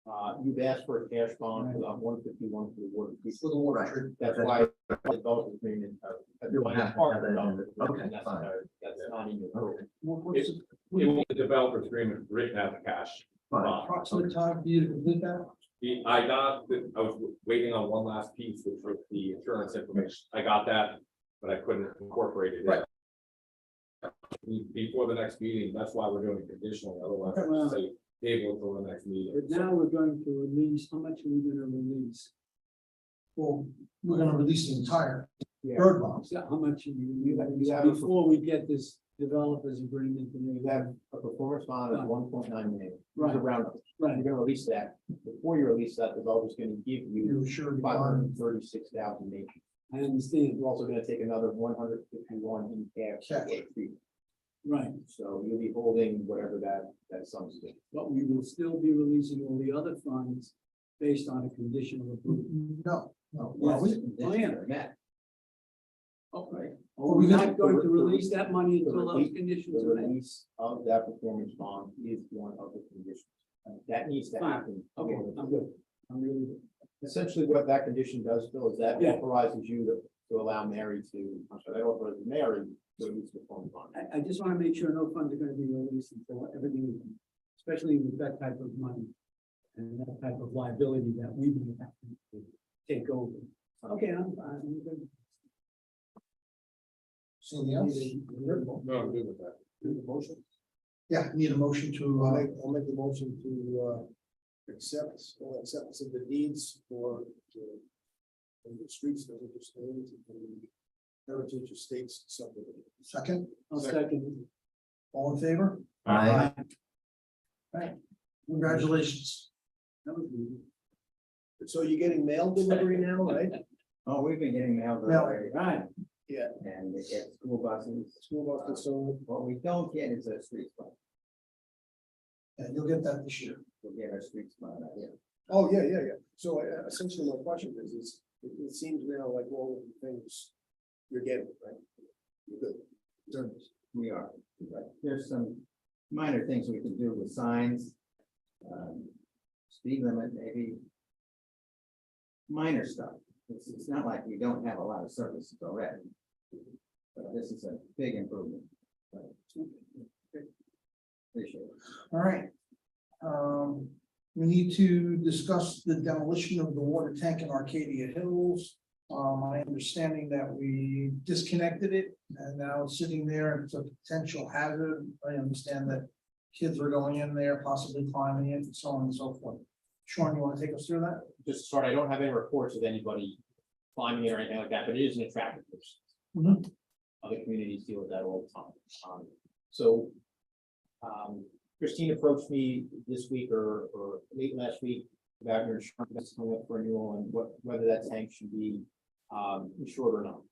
You've asked for a cash bond for the 151 for the water. For the water. That's why the development agreement. You'll have to have that in the- okay, That's fine. that's not in your code. What's It will the developer's agreement written as a cash. Fine. the approximate time for you to complete that? I was waiting on one last piece, which was the insurance information. I got that, but I couldn't incorporate it. in. Right. Before the next meeting, that's why we're doing it conditionally, otherwise Okay. I'll say table until the next meeting. But now we're going to release, how much are we gonna release? Well, we're gonna release the entire Yeah. bird box. So how much are you You release have- before we get this developers agreement? You have a performance bond of 1.9 million. Right. Around, you're Right, gonna release that. Before you release that, the developer's gonna give you You're sure. 536,000 maybe. I understand, You're also gonna take another 151 in cash. Cash. right, So you'll be holding whatever that sums to. but we will still be releasing all the other funds based on a conditional approval. No. Well, we, Matt, Okay. Well, Are we we got- not going to release that money the until those release- conditions the are met? release of that performance bond is one of the conditions. That needs to Fine. happen. Okay, I'm good. I'm really good. Essentially, what that condition does, Phil, is that Yeah. authorizes you to allow Mary to, I'm sorry, that authorizes Mary to use the performance bond. I just want to make sure no funds are going to be released until everything, especially with that type of money and that type of liability that we may have to take over. Okay, I'm good. something else? No, I'm good with that. Motion? Yeah, need a motion to, I'll make the motion to acceptance of the deeds for the streets that were just named and the Heritage Estates subdivision. second, I'll second. all in favor? Aye. Right, congratulations. That was easy. So you're getting mail delivery now, right? Oh, we've been getting mail Mail. delivery, Right, and they get school buses. School buses, so What we don't get is a street fund. And you'll get that this year. We'll get our streets fund, yeah. oh, yeah. So essentially my question is it seems now like all of the things you're getting, right? You're good. We are, right. There's some minor things we can do with signs. Speed limit, maybe. Minor stuff. It's not like we don't have a lot of services already. But this is a big improvement. Appreciate it. All right. We need to discuss the demolition of the water tank in Arcadia Hills. My understanding that we disconnected it and now it's sitting there. It's a potential hazard. I understand that kids are going in there, possibly climbing it and so on and so forth. Sean, you want to take us through that? Just sorry, I don't have any reports of anybody climbing it or anything like that, but it is an attractive nuisance. Mhm. Other communities deal with that all the time. So Christine approached me this week or late last week about your insurance coming up for renewal and whether that tank should be insured or not.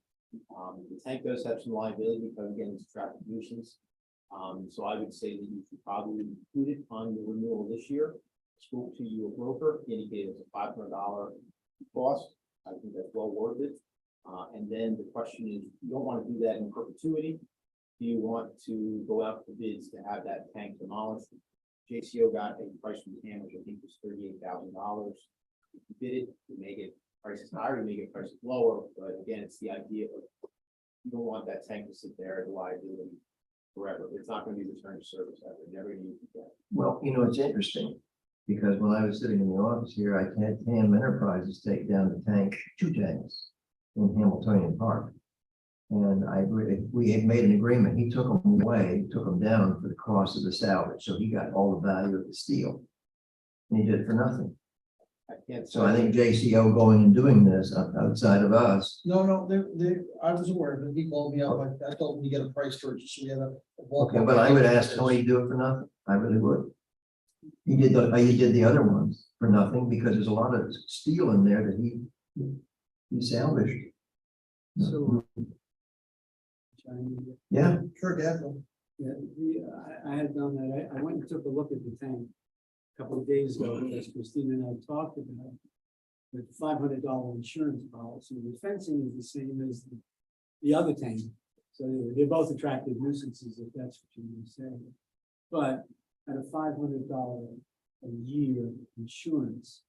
The tank does have some liability because again, it's a traffic nuisance. So I would say that you should probably include it on the renewal this year. Spoke to your broker, indicated it's a $500 cost. I think that's well worth it. And then the question is, you don't want to do that in perpetuity. Do you want to go out for bids to have that tank demolished? JCO got a price from him, which I think was $38,000. If you bid it, you may get prices higher, you may get prices lower, but again, it's the idea of you don't want that tank to sit there as a liability forever. It's not going to be returned to service ever. Never going to use it again. Well, it's interesting, because when I was sitting in the office here, I had Ham Enterprises take down the tank, 2 tanks in Hamiltonian Park. And we had made an agreement. He took them away, took them down for the cost of the salvage. So he got all the value of the steel. And he did it for nothing. I can't. So I think JCO going and doing this outside of us. No, I was aware of it. He called me up. I told him to get a price for it. So we had a. Okay, but I would ask Tony to do it for nothing. I really would. He did the other ones for nothing because there's a lot of steel in there that he salvaged. so. Yeah, Sure, definitely. I had done that. I went and took a look at the tank a couple of days ago, as Christina and I talked about. With $500 insurance policy, the fencing is the same as the other tank. So they're both attractive nuisances, if that's what you want to say. But at a $500 a year insurance.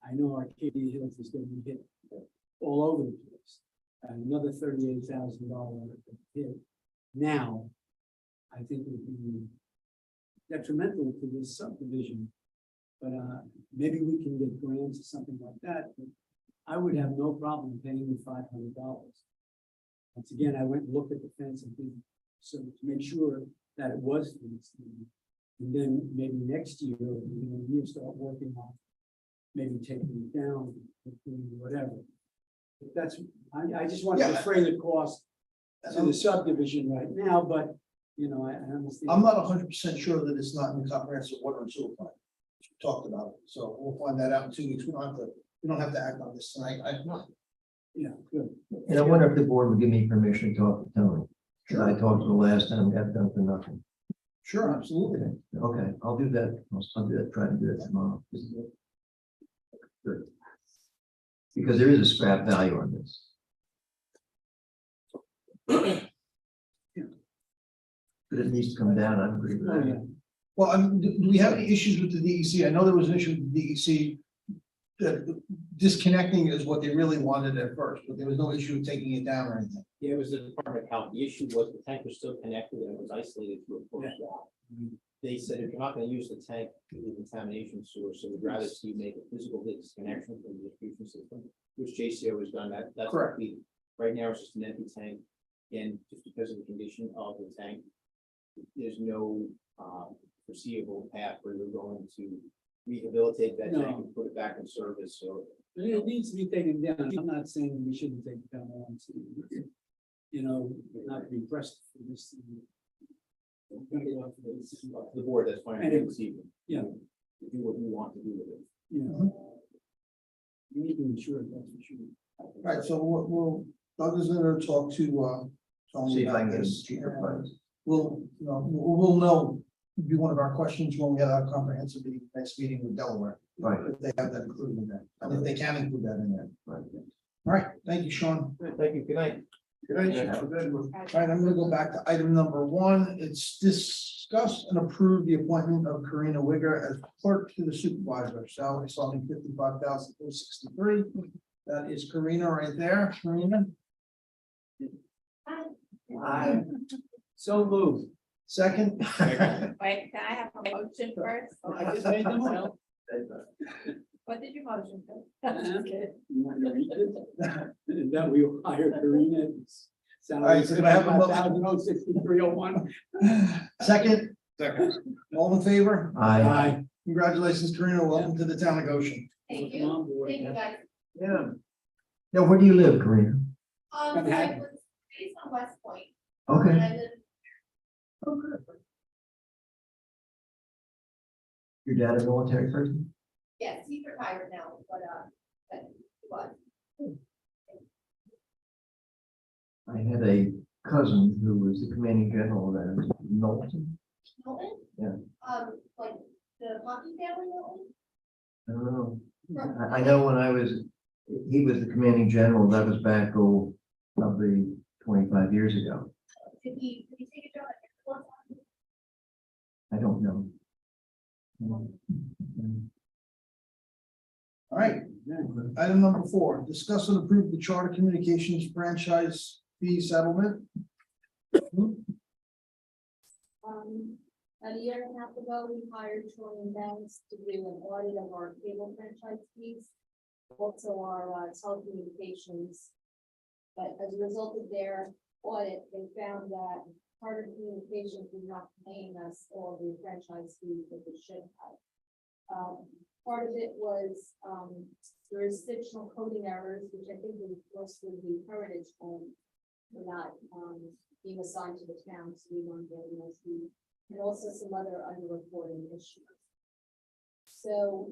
I know Arcadia Hills is gonna be hit all over the place. Another $38,000 hit now, I think would be detrimental to this subdivision. But maybe we can get grants or something like that, but I would have no problem paying you $500. Once again, I went and looked at the fence and did, so to make sure that it was fenced in. And then maybe next year, we'll start working on maybe taking it down, doing whatever. But that's, I just want to Yeah. defray the cost to the subdivision right now, but, you know, I understand. I'm not 100% sure that it's not in the comprehensive water and sewer plan. We talked about it, so we'll find that out in 2 weeks. We don't have to act on this tonight. Yeah, good. And I wonder if the board would give me permission to talk to Tony. Because I talked to him last time, got done for nothing. Sure, absolutely. Okay, I'll do that. I'll do that, try to do that tomorrow. Good. Because there is a scrap value on this. But it needs to come down, I agree with Oh, yeah. that. Well, I mean, do we have any issues with the DEC? I know there was an issue with the DEC. Disconnecting is what they really wanted at first, but there was no issue with taking it down or anything. Yeah, it was the Department of Health. The issue was the tank was still connected and it was isolated through a closed valve. They said if you're not gonna use the tank, the contamination source, so we'd rather see you make a physical disconnection from the distribution system, which JCO has done that's Correct. complete. Right now, it's just an empty tank, and just because of the condition of the tank, there's no foreseeable path where you're going to rehabilitate that tank and put it back in service, so. It needs to be taken down. I'm not saying we shouldn't take it down. I want to, you know, not be pressed for this. We're gonna go after this. It's up to the board, that's fine. Anyway, This evening. yeah. Do what you want to do with it. You know, we need to ensure it, that's for sure. All right, so Doug is gonna talk to, Tony See if I about can get a this. cheaper price. We'll know, it'd be one of our questions when we have our comprehensive next meeting with Delaware. Right. If they have that included in there, and if they can include that in there. Right. All right, thank you, Sean. Thank you, good night. All right, I'm gonna go back to item number 1. It's discuss and approve the appointment of Karina Wigger as clerk to the supervisor, salary starting $55,463. That is Karina right there. Karina, So moved. second. Wait, can I have a motion first? I just made the motion. What did you motion for? You want to read it? That we hired Karina. All right, so can I have a motion? $5,063.01. Second. All in favor? I, Congratulations, Karina. Welcome to the town of Goshen. Thank Come you. on board. Thank you, guys. yeah. Now, where do you live, Karina? I Manhattan. was based on West Point. Okay. And I live, Oh, good. Your dad a military person? yes, he's retired now, but he was. I had a cousin who was the commanding general of Knowlton. Milton? Yeah. Like the hockey family Milton? I don't know. I know when he was the commanding general, that was back, probably 25 years ago. Did he take a job at Air Force? I don't know. All right, item number 4, discuss and approve the Charter Communications franchise fee settlement. About a year and a half ago, we hired Trillium Banks to do an audit of our cable franchise fees, also our telecommunications. But as a result of their audit, they found that Charter Communications was not paying us all the franchise fees that they should have. Part of it was jurisdictional coding errors, which I think was mostly the Heritage Home. Were not being assigned to the town, so we weren't getting those fees, and also some other underreporting issues. So,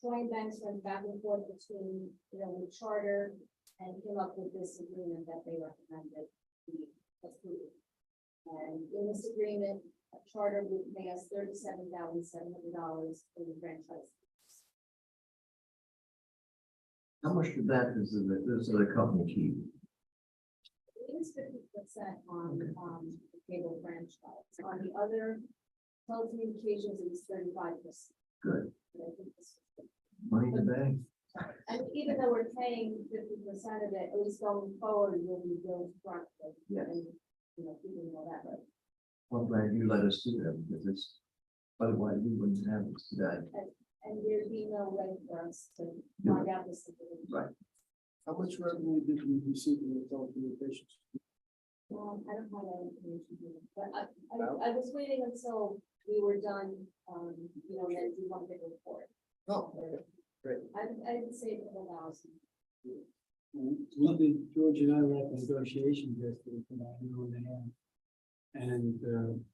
Joint Banks went back and forth between, the charter and came up with this agreement that they recommended we approve. And in this agreement, a charter would pay us $37,700 for the franchise. How much of that does the company keep? It is 50% on the cable franchise. On the other telecommunications, it was 35%. Good. And I think this- Money in the bank. And even though we're paying 50% of it, at least going forward, we'll be billed correctly. Yes. And, you know, people know that, but, Well, I'm glad you let us do that because it's, otherwise we wouldn't have this today. and there'd be no way for us to find out this information. Right. How much revenue did we receive in the telecommunications? I don't have that information here, but I was waiting until we were done, you know, and then do one big report. Oh, great. I didn't say it for 1,000. We did, George and I were at the negotiations yesterday for about an hour and a half. And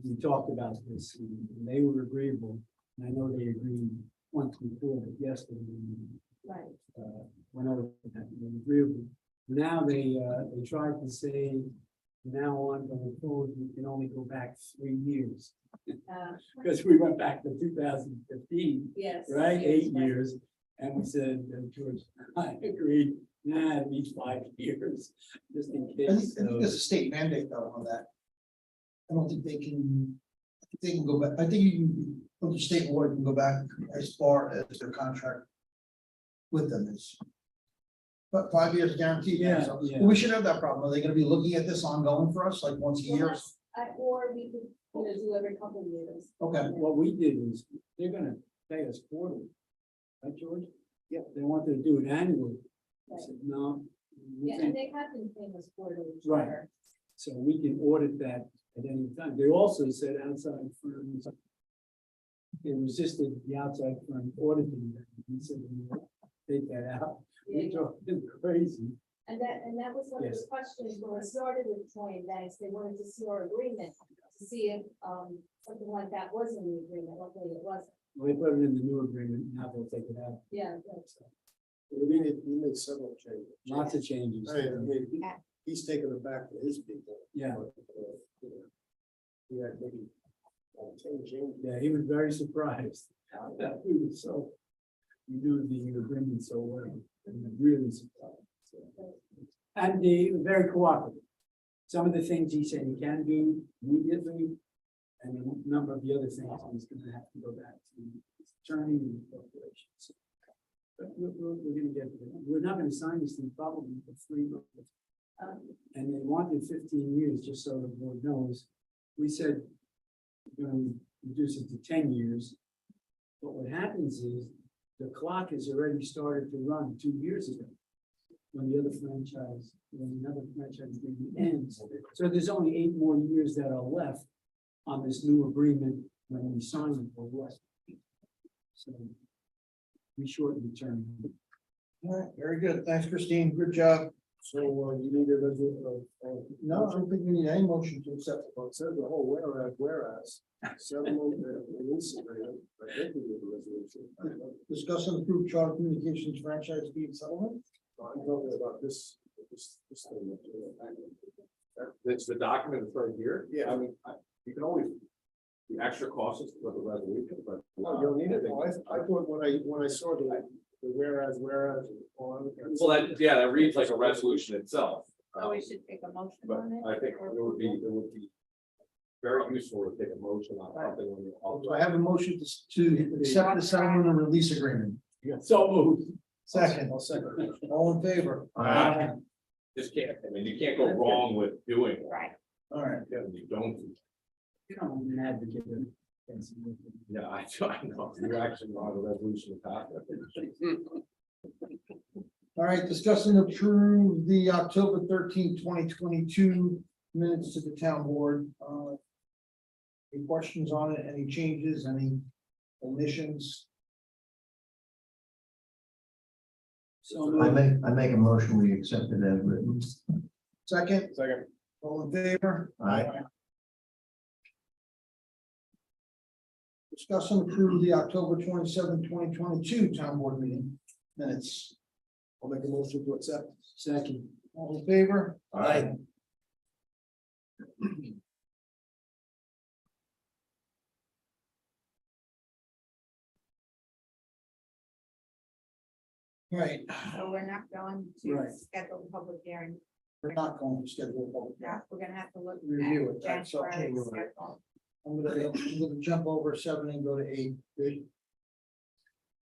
we talked about this, and they were agreeable, and I know they agreed once before, but yesterday. Right. Went over that, and they were agreeable. Now they tried to say, from now on, going forward, we can only go back 3 years, because we went back to 2015. Yes. Right, yes, 8 right. years, and we said, George, I agreed, nah, it needs 5 years, just in I think, case. I think there's a state mandate though on that. I don't think they can, I think they can go back, I think you can, under state law, you can go back as far as their contract with them is. But 5 years guaranteed. Yeah, So yeah. we should have that problem. Are they gonna be looking at this ongoing for us, like once a Well, year? that's- or we could, you know, do every couple of years. Okay, What we did is, they're gonna pay us quarterly, right, George? Yeah. They wanted to do it annually, I Right. said, no. we Yeah, think- and they have been paying us quarterly. Right. charter. So we can audit that at any time. They also said outside firms. They resisted the outside firm auditing them. He said, "No, take that out." We Yeah. drove them crazy. And that was one of the Yes. questions when we started with Troy Banks, they wanted to see our agreement, to see if, something like that was in the agreement, luckily it wasn't. Well, they put it in the new agreement. Now they'll take it out. Yeah, We made several changes. Lots of changes. I mean, he's taken it back to his people. Yeah, but, you know, he had maybe 10 changes. yeah, he was very surprised. that We were so, we knew the agreement so well, and really surprised. So. And they were very cooperative. Some of the things he said he can do immediately, and a number of the other things he's gonna have to go back to his attorney and corporations. But we're gonna get, we're not gonna sign this thing probably for 3 months. And they wanted 15 years, just so the board knows. We said we're gonna reduce it to 10 years. But what happens is the clock has already started to run 2 years ago. When the other franchise, when another franchise agreement ends. So there's only 8 more years that are left on this new agreement when we sign it or what. So we shortened the term. all right, very good. Thanks, Christine. Good job. So, you need a resolution. No, I don't think we need any motion to accept. Well, it says the whole whereas, settlement, release agreement, I think we need a resolution. Discuss and approve Charter Communications franchise deed settlement. I'm talking about this thing. It's the document that's right here. Yeah. I mean, you can always, the extra costs for the resolution, but. No, you don't need it. Well, I thought when I saw the whereas and on. Well, that reads like a resolution itself. so we should take a motion But on it? I think or- it would be very useful to take a motion on something when you're. So I have a motion to accept the settlement and release agreement. So moved. Second, I'll second. all in favor? Aye. Just can't, I mean, you can't go wrong with doing it. Right. All right. You don't, You know, I'm an advocate of. yeah, I know, you actually want a resolution to pass it. All right, discuss and approve the October 13, 2022 minutes to the town board. Any questions on it? Any changes? Any omissions? So I moved. make a motion, we accept it as written. Second, Second. all in favor? Aye. Discuss and approve the October 27, 2022 town board meeting minutes. I'll make a motion to accept. Second. All in favor? Aye. Right, So we're not going Right. to schedule a public hearing. we're not going to schedule a public hearing. Yeah, we're gonna have to look. Review at it, that's okay, January you're right. schedule. I'm gonna jump over 7 and go to 8.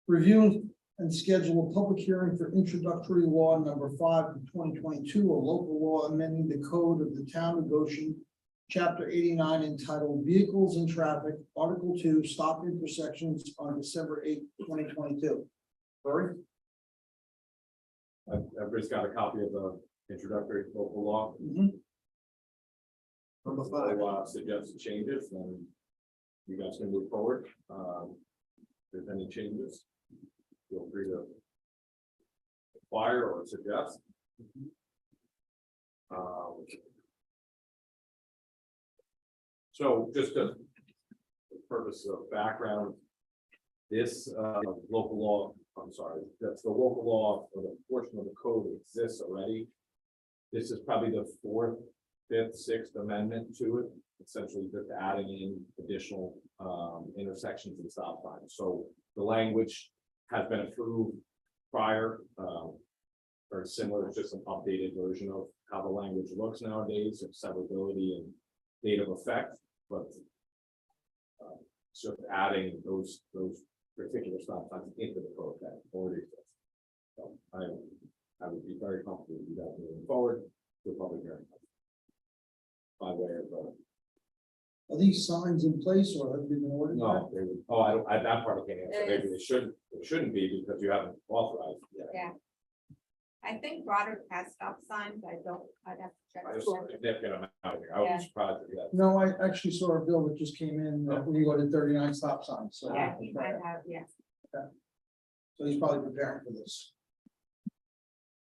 Review and schedule a public hearing for introductory law number 5 of 2022, a local law amending the code of the town of Goshen, chapter 89 entitled Vehicles and Traffic, Article 2, Stop Intersections on December 8, 2022. Sorry? Everybody's got a copy of the introductory local law. Number So, 5. Suggested changes, then you guys can move forward. If there's any changes, feel free to inquire or suggest. So just a purpose of background, this local law, I'm sorry, that's the local law or the portion of the code that exists already. This is probably the 4th, 5th, 6th amendment to it, essentially just adding in additional intersections and stop signs. So the language has been approved prior, very similar, it's just an updated version of how the language looks nowadays, of severability and date of effect, but just adding those particular stop signs into the code that already exists. So I would be very comfortable with you guys moving forward to a public hearing. By way of, Are these signs in place or have they been ordered? no, they would, I don't, that part I can't answer, maybe they shouldn't be because you haven't authorized yet. Yeah. I think Broderick has stop signs. I'd have to check. I just saw a significant amount here, I Yeah. was surprised at that. No, I actually saw a bill that just came in, we ordered 39 stop signs, so. Yeah, he might have, yeah. So he's probably preparing for this.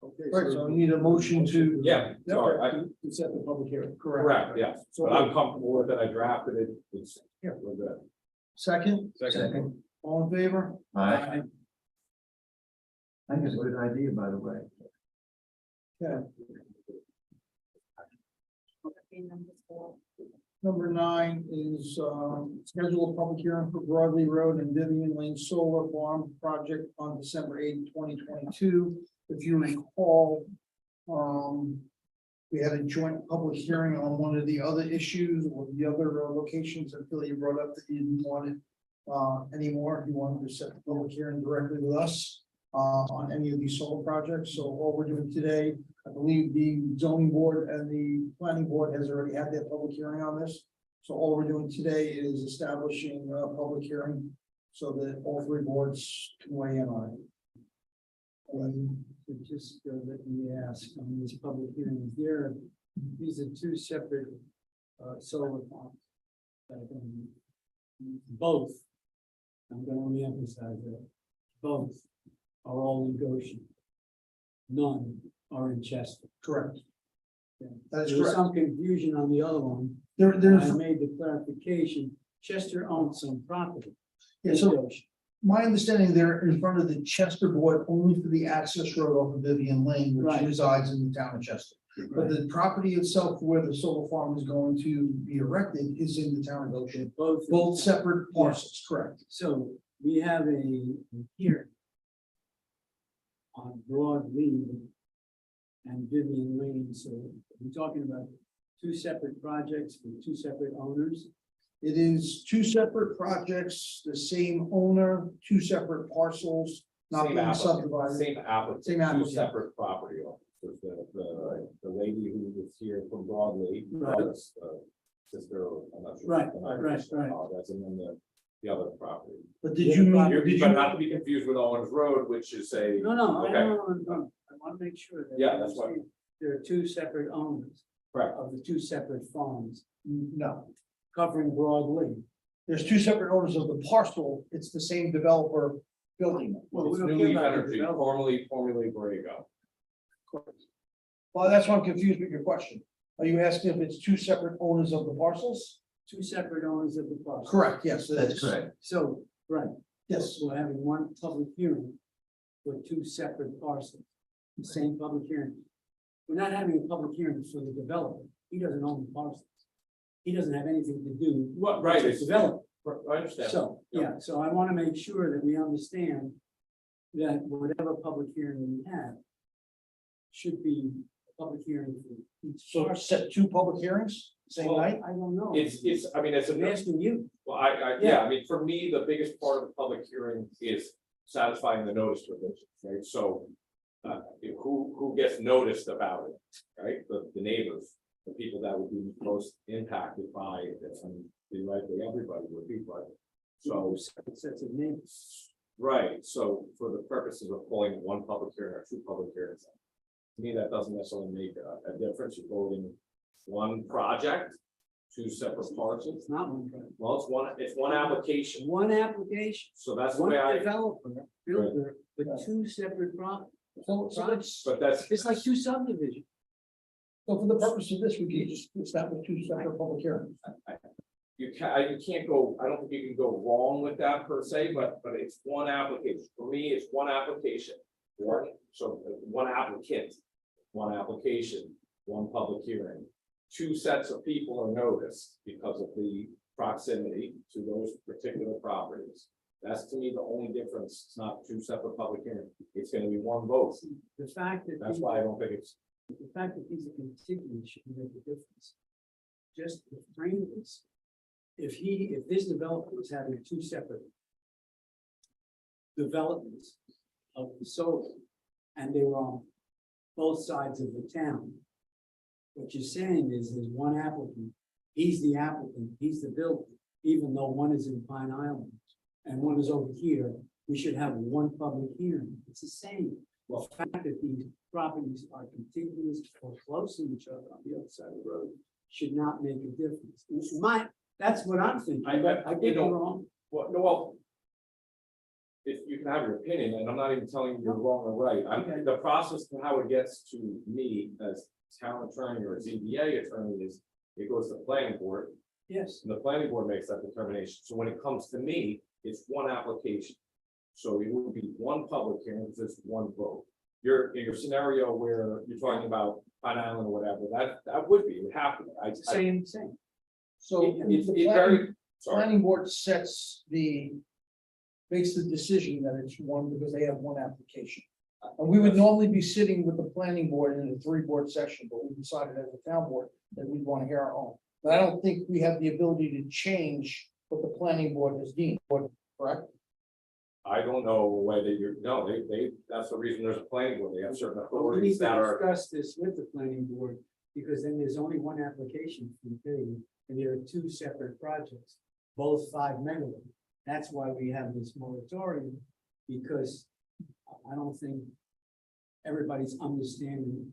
Okay. Right, so we need a motion to. Yeah, sorry, To set the public hearing. correct, yes, but I'm comfortable with it, I drafted it, it's, we're good. Second, Second. all in favor? I think it's a good idea, by the way. Okay, number 4. Number 9 is schedule a public hearing for Broadley Road and Vivian Lane Solar Farm project on December 8, 2022. If you recall, we had a joint public hearing on one of the other issues or the other locations that Billy brought up that you didn't want it anymore. You wanted to set the public hearing directly with us on any of these solar projects. So what we're doing today, I believe the zoning board and the planning board has already had their public hearing on this. So all we're doing today is establishing a public hearing so that all 3 boards can weigh in on it. Just let me ask, on this public hearing, these are 2 separate solar farms. Both, I'm gonna only emphasize that, both are all in Goshen. None are in Chester. Correct. That is There was correct. some confusion on the other one. There's, I made the clarification, Chester owns some property. yeah, in so Goshen. my understanding, they're in front of the Chester board only for the access road off of Vivian Lane, which Right. resides in the town of Chester. But the property itself where the solar farm is going to be erected is in the town of Goshen. Both separate parcels, correct? So we have a hearing on Broad Lead and Vivian Lane, so we're talking about 2 separate projects with 2 separate owners. It is 2 separate projects, the same owner, 2 separate parcels, not Same being applicant, subdivided. Same applicant, Same 2 applicant. separate property owners. There's the lady who was here from Broadway, Right. sister, I'm not sure. Right, I'm not right, sure, right. And then the other property. But did you, You're did but you, not to be confused with Owens Road, which is a. No, I Okay. want to make sure that. Yeah, that's fine. There are 2 separate owners Correct. of the 2 separate farms no, covering Broad Lead. there's 2 separate owners of the parcel, it's the same developer building it. Well, we It's don't New care Leaf about the Energy, development. formerly Borrego. Well, that's why I'm confused with your question. Are you asking if it's 2 separate owners of the parcels? 2 separate owners of the parcel. Correct, yes. it That's is. correct. So, right, Yes, we're having 1 public hearing for 2 separate parcels, the same public hearing. We're not having a public hearing for the developer. He doesn't own the parcels. He doesn't have anything to do What, right, with it's the development. I understand. So, yeah, so I want to make sure that we understand that whatever public hearing we have should be a public hearing for each so parcel. set 2 public hearings? same Well, night? I don't know. It's, I mean, it's I'm a, asking you. well, yeah, I mean, for me, the biggest part of the public hearing is satisfying the notice provisions, right? So. Who gets noticed about it, right? The neighbors, the people that would be most impacted by this, and theoretically, everybody would be, but. So, Sets of names. right, so for the purposes of calling it one public hearing or two public hearings. To me, that doesn't necessarily make a difference, you're voting one project, two separate parcels. It's not one, project. Well, it's one application, One application, so that's the one way I, developer, builder, but two separate properties. So let's, but that's. It's like two subdivisions. so for the purpose of this, we can just establish two separate public hearings. You can't go, I don't think you can go wrong with that per se, but it's one application. For me, it's one application. One applicant, one application, one public hearing. Two sets of people are noticed because of the proximity to those particular properties. That's to me the only difference. It's not two separate public hearings. It's gonna be one vote. The fact that. That's why I don't think it's, The fact that these are contiguous should make a difference. Just to frame this. If this developer was having two separate developments of the solar, and they were on both sides of the town. What you're saying is, there's one applicant, he's the applicant, he's the builder, even though one is in Pine Island and one is over here, we should have one public hearing. It's the same. Well, the fact that these properties are contiguous or close to each other on the other side of the road should not make a difference. That's what I'm thinking. I could be wrong. well. If you can have your opinion, and I'm not even telling you you're wrong or right, Okay. the process to how it gets to me as town attorney or ZBA attorney is. It goes to the planning board, Yes. and the planning board makes that determination, so when it comes to me, it's one application. So it would be one public hearing, because it's one vote. In your scenario where you're talking about Pine Island or whatever, that would be, it would have to be. Same. So It's the very, sorry, planning board makes the decision that it's one because they have one application. And we would normally be sitting with the planning board in a three-board session, but we decided as a town board that we want to hear our own. But I don't think we have the ability to change what the planning board has deemed, correct? I don't know whether that's the reason there's a planning board, they have certain We need authorities to that are. discuss this with the planning board, because then there's only one application for the thing, and there are two separate projects, both 5 megawatts. That's why we have this moratorium, because I don't think everybody's understanding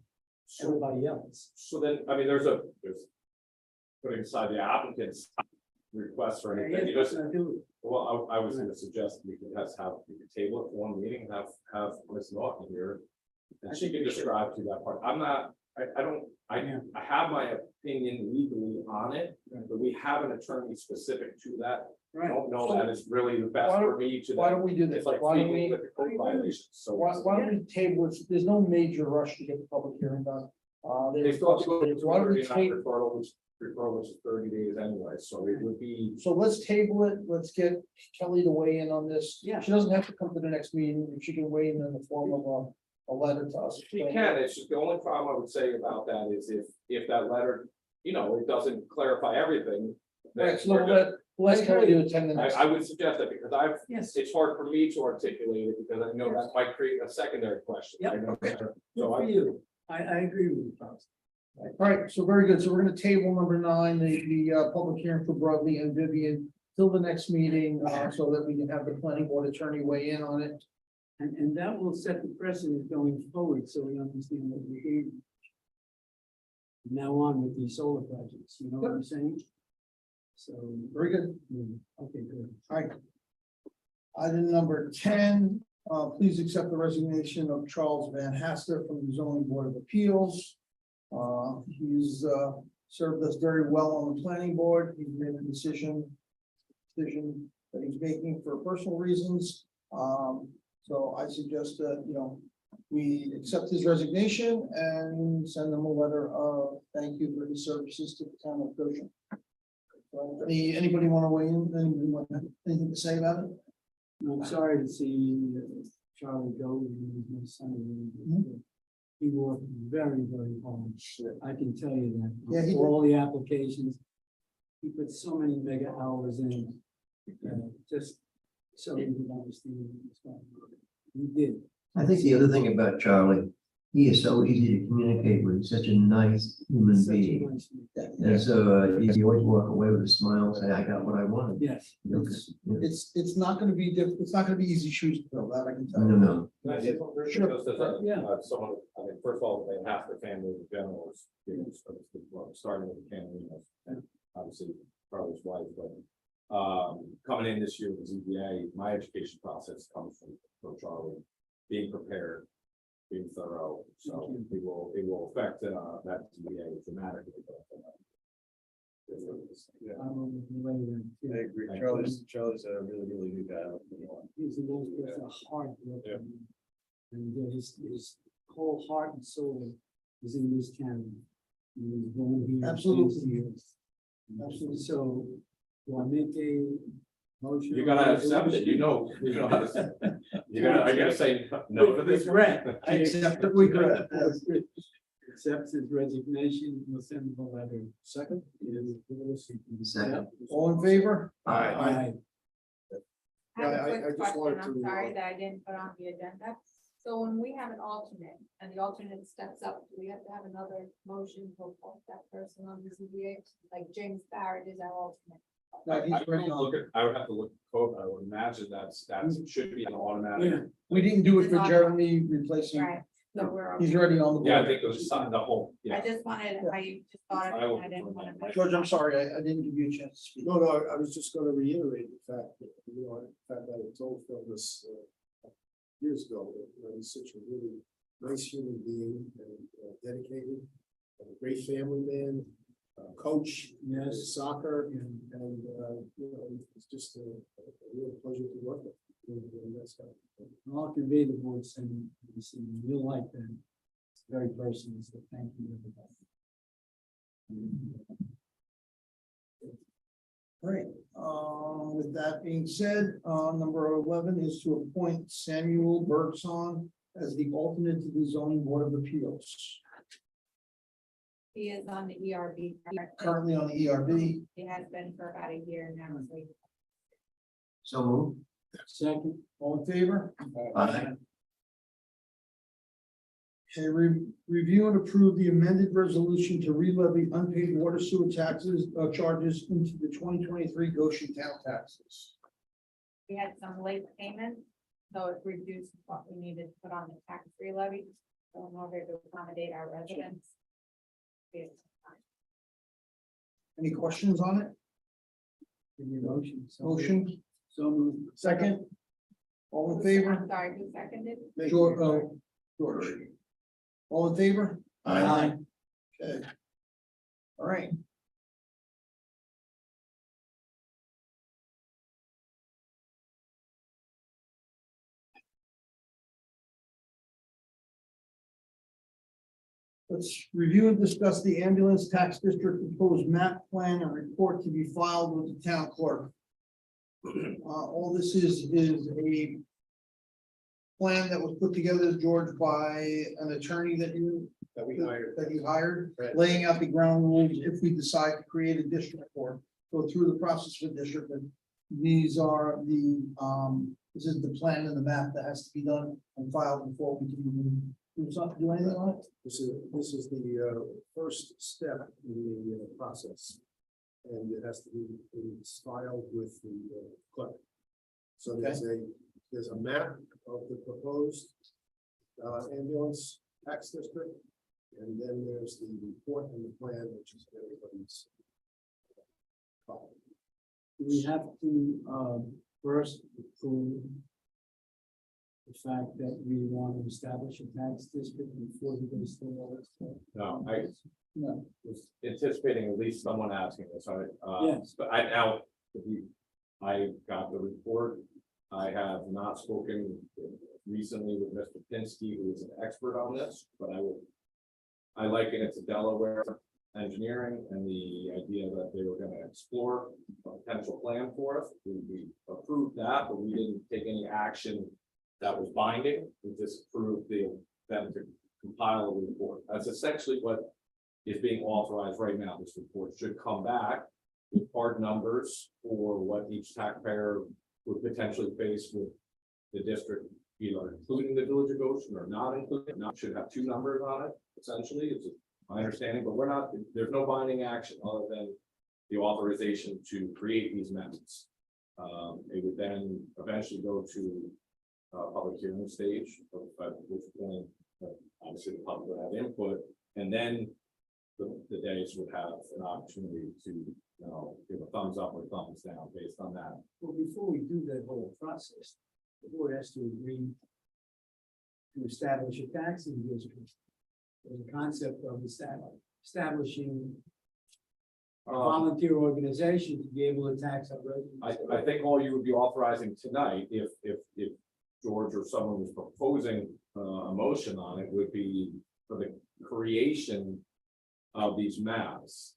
everybody else. So then, I mean, there's putting aside the applicant's request or anything, you just, well, I was gonna suggest we could we could table it for one meeting, have Ms. Norton here. And she can describe to that part. I have my opinion legally on it, but we have an attorney specific to that. I don't know that it's really the best for me to. Why don't we do this? It's like Why don't speaking we, with the code violations, so. why don't we table it? There's no major rush to get the public hearing done. They still have to go to Why don't we 39 table? referral, which is 30 days anyway, so it would be. So let's table it. Let's get Kelly to weigh in on this. Yeah. She doesn't have to come to the next meeting. She can weigh in the form of a letter to us. She can, it's just the only problem I would say about that is if that letter, it doesn't clarify everything. then Right, so we're gonna- let's Kelly to attend the next. I would suggest that because Yes. it's hard for me to articulate it because I know that might create a secondary question. I Yep. know that. Good So for I, you. I agree with you, Tom. All right, so very good. So we're gonna table number 9, the public hearing for Broadley and Vivian till the next meeting, so that we can have the planning board attorney weigh in on it. And that will set the precedent going forward, so we understand what we're doing. Now on with these solar projects, you know what I'm saying? So, Very good. okay, good. All right. Item number 10, please accept the resignation of Charles Van Haster from the zoning board of appeals. He's served us very well on the planning board. He's made a decision that he's making for personal reasons. So I suggest that, we accept his resignation and send him a letter of thank you for his services to the town of Goshen. Anybody want to weigh in? Anybody want anything to say about it? I'm sorry to see Charlie go, he's my son. He worked very, very hard. I can tell you that. Yeah, he did. All the applications. He put so many mega hours in, just so he would understand what's going on. He did. I think the other thing about Charlie, he is so easy to communicate with, he's such a nice human Such a being. nice man. And so you always walk away with a smile, say, I got what I wanted. Yes. It's not gonna be it's not gonna be easy shoes to fill, that I can tell No, you. no, Sure. Just as a, Yeah. someone, I mean, first of all, they have their family in general, is, you know, starting with the family, and obviously, Charlie's wife, but. Coming in this year with ZBA, my education process comes from Charlie, being prepared, being thorough, so it will affect, that ZBA dramatically. Yeah. I don't relay that. too. I agree. Thank Charlie's a really good guy. He's a nice person, a hard worker. And his whole heart and soul is in this county. He was born here. Absolutely. raised here. Absolutely. So, do I make a motion? You gotta accept it, you know how to say, are you gonna say no to this? Regret. I accept it with regret. Accepts his resignation, we'll send him a letter. Second? second. All in favor? Aye. I have Yeah, a I quick just wanted question, I'm to, sorry that I didn't put on the agenda. So when we have an alternate and the alternate steps up, do we have to have another motion to appoint that person on the ZBA? Like James Barrett is our alternate. No, I he's would already look on. at, I would have to look at code, I would imagine that should be an automatic. Yeah, We didn't do it for Jeremy replacing, Right, so we're. he's already on the board. Yeah, I think it was the whole, I yeah. just wanted, I just thought of it, I didn't want to. George, I'm sorry, I didn't give you a chance to speak. No, I was just gonna reiterate the fact that, you know, the fact that I told Phil this, years ago, that he's such a really nice human being and dedicated, and a great family man, coach. yes. Soccer, and, you know, it's just a real pleasure to work with. And that's how- I'll convey the board saying, you'll like that. It's very personal, so thank you, everybody. Great, with that being said, number 11 is to appoint Samuel Bergson as the alternate to the zoning board of appeals. He is on the ERB. Currently on the ERB, He has been for about a year now, so So move. Second, all in favor? Aye. Okay, review and approve the amended resolution to re-levy unpaid water sewer taxes, charges into the 2023 Goshen Town taxes. we had some late payments, so it reduced what we needed to put on the tax-free levy. So in order to accommodate our residents. Any questions on it? give me a motion. So- Motion, So moved. second? All in favor? I'm sorry, who seconded? George, George. All in favor? Aye. Okay. All right. Let's review and discuss the ambulance tax district proposed map plan and report to be filed with the town clerk. All this is a plan that was put together, George, by an attorney that you hired, Right. laying out the ground rules if we decide to create a district or go through the process for district. But these are this is the plan and the map that has to be done and filed before we can do anything on it. This is the first step in the process. And it has to be it's filed with the clerk. So there's a map of the proposed ambulance tax district. And then there's the report and the plan, which is everybody's. Do we have to, first approve the fact that we want to establish a tax district before we go through all this stuff? No, I No. was anticipating at least someone asking this, Yes. but I got the report. I have not spoken recently with Mr. Pinsky, who is an expert on this, but I liken it to Delaware engineering and the idea that they were gonna explore a potential plan for us. We approved that, but we didn't take any action that was binding. We just approved them to compile a report. That's essentially what is being authorized right now. This report should come back with hard numbers for what each taxpayer would potentially face with the district, either including the Village of Goshen or not including, not should have two numbers on it, essentially, is my understanding, but we're not, there's no binding action other than the authorization to create these maps. It would then eventually go to public hearing stage, at which point, obviously the public would have input, and then the days would have an opportunity to, give a thumbs up or thumbs down based on that. Well, before we do that whole process, the board has to agree to establish a taxing district. There's a concept of establishing a volunteer organization to be able to tax our residents. I think all you would be authorizing tonight, if George or someone was proposing a motion on it, would be for the creation of these maps.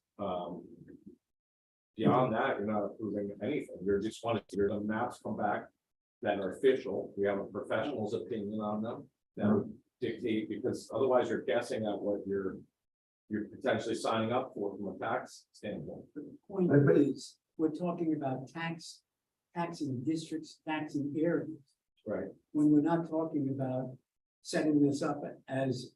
Beyond that, you're not approving anything. You're just wanting to hear the maps come back that are official. We have a professional's opinion on them that would dictate, because otherwise you're guessing at what you're potentially signing up for from a tax standpoint. The point is, we're talking about taxing districts, taxing areas, Right. when we're not talking about setting this up as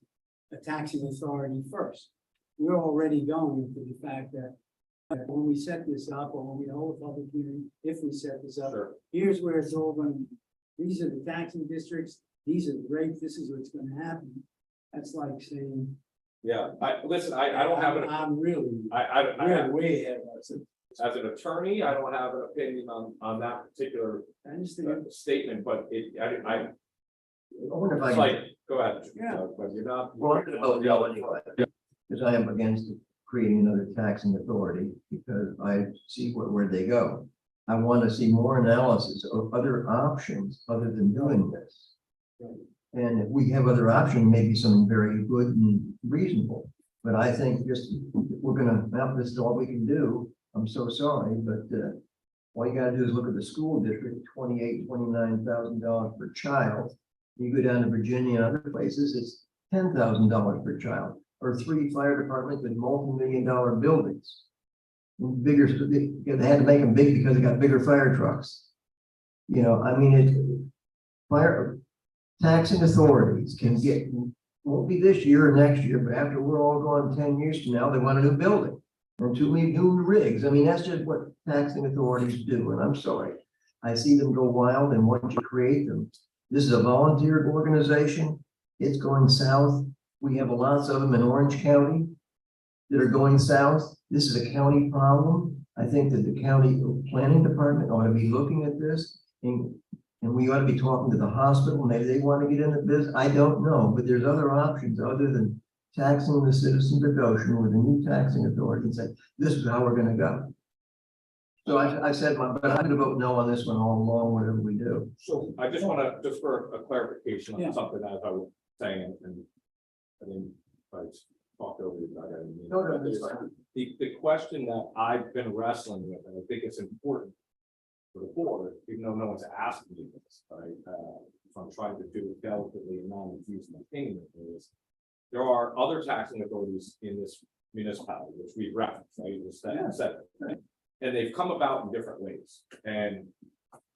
a taxing authority first. We're already going to the fact that when we set this up, or when we hold a public hearing, if we set this up, Sure. here's where it's all going. These are the taxing districts, these are the rates, this is what's gonna happen. That's like saying. Yeah, I don't have an, I'm really, I we're way ahead of ourselves. as an attorney, I don't have an opinion on that particular I understand. statement, but I wonder if I it's can. like, go ahead. Yeah. But you're not. Well, I'm gonna vote no anyway, because I am against creating another taxing authority, because I see where they go. I want to see more analysis of other options other than doing this. And if we have other options, maybe something very good and reasonable. But I think just, we're gonna, well, this is all we can do. I'm so sorry, but all you gotta do is look at the school district, $29,000 per child. You go down to Virginia and other places, it's $10,000 per child, or 3 fire departments with multi-million-dollar buildings. Bigger, they had to make them big because they got bigger fire trucks. I mean, fire taxing authorities can get, won't be this year or next year, but after we're all gone 10 years from now, they want a new building. And too many new rigs. I mean, that's just what taxing authorities do, and I'm sorry. I see them go wild, and once you create them, this is a volunteer organization. It's going south. We have lots of them in Orange County that are going south. This is a county problem. I think that the county planning department ought to be looking at this, and we ought to be talking to the hospital. Maybe they want to get into this. I don't know, but there's other options other than taxing the citizens of Goshen with a new taxing authority and say, this is how we're going to go. So I said, but I'm going to vote no on this one all along, whatever we do. So I just want to, just for a clarification Yeah. on something that I was saying, and I mean, I talked over you. I didn't mean- No, that's fine. The question that I've been wrestling with, and I think it's important for the board, even though no one's asked me this, right? So I'm trying to do it delicately and not infuse my opinion, is there are other taxing authorities in this municipality, which we've referenced, right? Right? And they've come about in different ways. And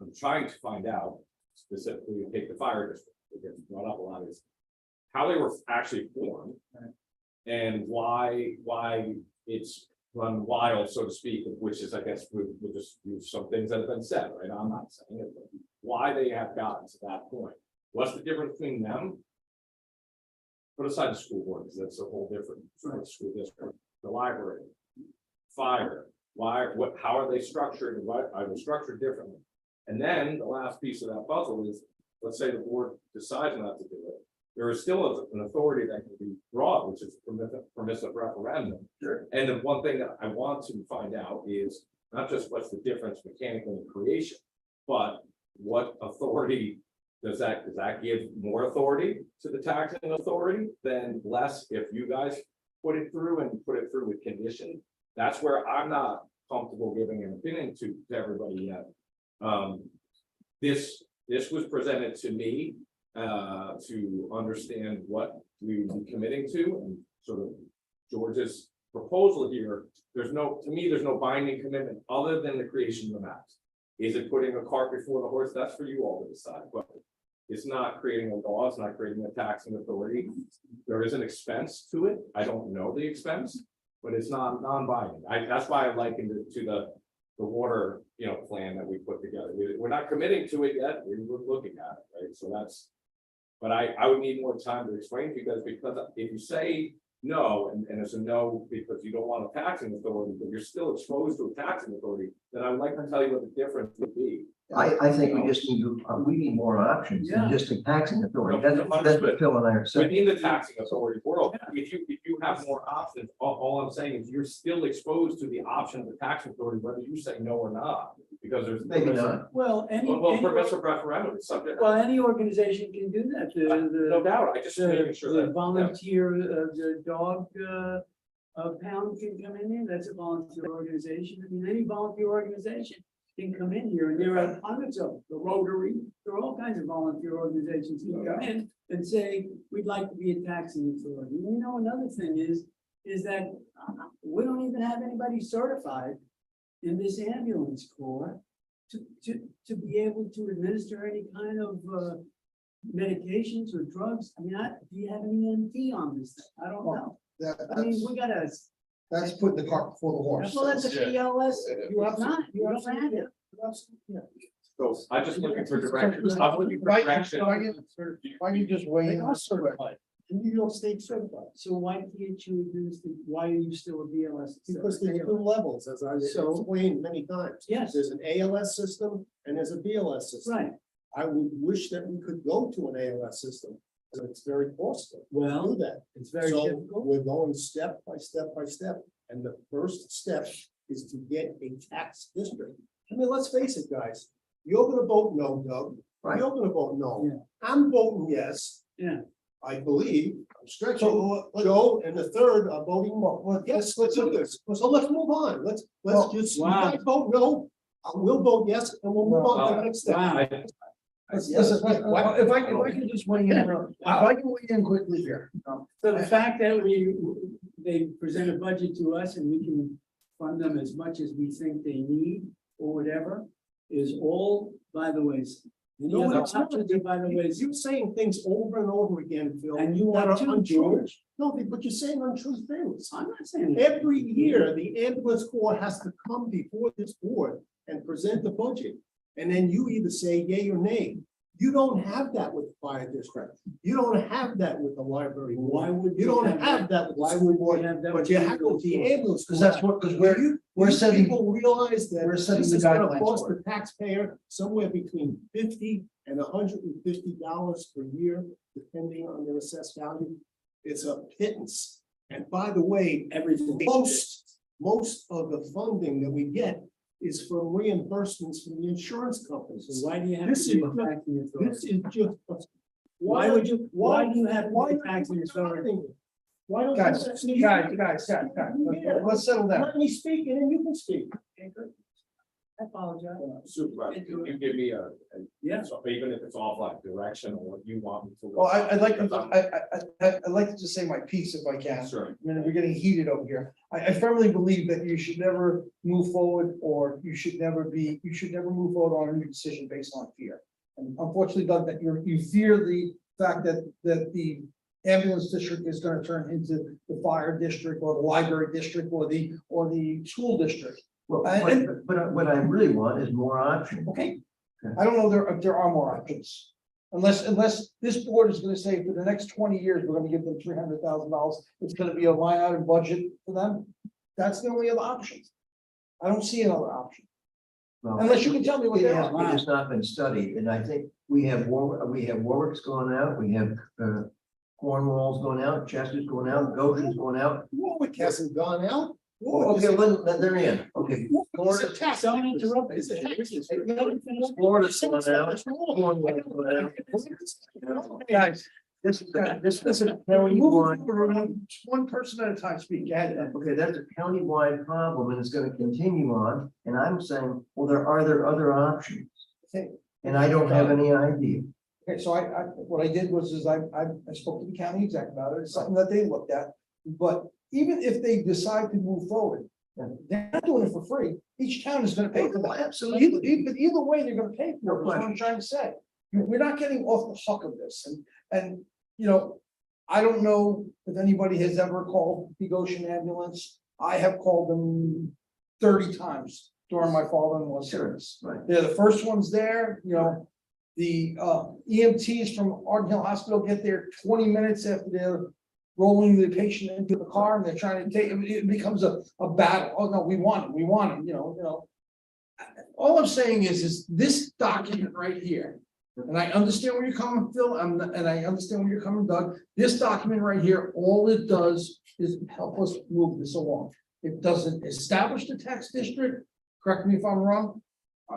I'm trying to find out, specifically, take the fire district, it gets brought up a lot, is how they were actually formed. And why it's run wild, so to speak, which is, I guess, we'll just use some things that have been said, right? I'm not saying it, but why they have gotten to that point. What's the difference between them? Put aside the school board, because that's a whole different school district, the library, fire, how are they structured, and why are they structured differently? And then the last piece of that puzzle is, let's say the board decides not to do it. There is still an authority that can be brought, which is permissive referendum. Sure. And the one thing that I want to find out is not just what's the difference mechanically in creation, but what authority does that give more authority to the taxing authority than less if you guys put it through and put it through with condition? That's where I'm not comfortable giving an opinion to everybody yet. This was presented to me to understand what we would be committing to, and sort of George's proposal here, to me, there's no binding commitment other than the creation of the maps. Is it putting a cart before the horse? That's for you all to decide, but it's not creating a law, it's not creating a taxing authority. There is an expense to it. I don't know the expense, but it's not non-binding. That's why I likened it to the water, plan that we put together. We're not committing to it yet. We're looking at it, right? So that's, but I would need more time to explain because if you say no, and it's a no because you don't want a taxing authority, but you're still exposed to a taxing authority, then I would like to tell you what the difference would be. I think we just need to, we need more options than just a taxing authority. That's what Phil and I are saying. Within the taxing authority world, if you have more options, all I'm saying is you're still exposed to the option of the taxing authority, whether you say no or not, because there's. Maybe not. Well, Well, permissive referendum is subject. well, any organization can do that. No doubt, I just making sure The that. volunteer, the dog, pound can come in here, that's a volunteer organization, I mean, any volunteer organization can come in here, and there are hundreds of them. The Rotary, there are all kinds of volunteer organizations who come in and say, we'd like to be a taxing authority. Another thing is that we don't even have anybody certified in this ambulance corps to be able to administer any kind of medications or drugs. I mean, do you have any EMT on this thing? I don't know. I mean, we gotta, That's putting the cart before the horse. well, that's a PLS. You It's not, you don't have it. So I'm just looking for direction. I'm looking for direction. Why you just wait? They are certified. New York State certified. So why can't you administer, why are you still a BLS? Because there's two levels, as I So- explained many times. Yes. There's an ALS system and there's a BLS system. Right, I would wish that we could go to an ALS system, but it's very costly to well, do that. it's very So difficult. we're going step by step by step, and the first step is to get a tax district. I mean, let's face it, guys, you're gonna vote no, Doug. Right. You're gonna vote no. Yeah. I'm voting yes. Yeah. I believe, I'm stretching. Joe and the third are voting no. Yes, let's do this. So let's move on. Let's just, you Wow. guys vote no. We'll vote yes, and we'll move on to the next step. Wow. Listen, if I can just weigh in, if I can weigh in quickly here. So the fact that they present a budget to us and we can fund them as much as we think they need or whatever is all by the ways. Any No, other it's not. options are by the ways. You're saying things over and over again, Phil. And you that want are to, untrue. George. No, but you're saying untrue things. I'm not saying. that. Every year, the ambulance corps has to come before this board and present the budget. And then you either say yay or nay. You don't have that with the fire district. You don't have that with the library. board. Why would You don't have have that with the Why school would we board, have that? but you have with the ambulance. Because that's what, because we're setting, People realize that we're setting this the is gonna guidelines cost for the taxpayer somewhere between $50 and $150 per year, depending on their assessed value. It's a pittance. And by the way, Everything. most of the funding that we get is from reimbursements from the insurance companies. So why do you have This to be a is- taxing This authority? is just. Why would you, why do you have to Why be a taxing authority? Why don't? guys, let's settle down. Let me speak and then you can speak. Okay, good. I apologize. Supervisor, can you give me Yeah. so even if it's offline direction or what you want me to. Well, I'd like to just say my piece if I can. Sure. I mean, we're getting heated over here. I firmly believe that you should never move forward, or you should never move forward on a new decision based on fear. And unfortunately, Doug, that you fear the fact that the ambulance district is gonna turn into the fire district or the library district or the school district. Well, And- but what I really want is more options. Okay. I don't know if there are more options. Unless this board is gonna say for the next 20 years, we're gonna give them $300,000, it's gonna be a line item budget for them. That's the only other option. I don't see another option, Well, unless you can tell me what It they has, are. it has not been studied, and I think we have Warwick's going out, we have Cornwall's going out, Chester's going out, Goshen's going out. Warwick hasn't gone out. Okay, well, then they're in, okay. Florida tax. Don't interrupt. It's a tax. Florida's going out, Cornwall's going out. Guys, This is a move countywide, around one person at a time, speak. Go ahead. okay, that's a countywide problem, and it's gonna continue on, and I'm saying, well, are there other options? Okay. And I don't have any idea. Okay, so what I did was, I spoke to the county exec about it, it's something that they looked at, but even if they decide to move forward, they're not doing it for free, each town is gonna pay for that. Absolutely. Either way, they're gonna pay for it, is what I'm trying to say. We're not getting off the hook of this, and, you know, I don't know if anybody has ever called the Goshen ambulance, I have called them 30 times during my father-in-law's service. Right. They're the first ones there, you know. The EMTs from Arden Hill Hospital get there 20 minutes after they're rolling the patient into the car and they're trying to take, it becomes a battle. Oh, no, we want him, you know. All I'm saying is this document right here, and I understand where you're coming, Phil, and I understand where you're coming, Doug. This document right here, all it does is help us move this along. It doesn't establish the tax district, correct me if I'm wrong.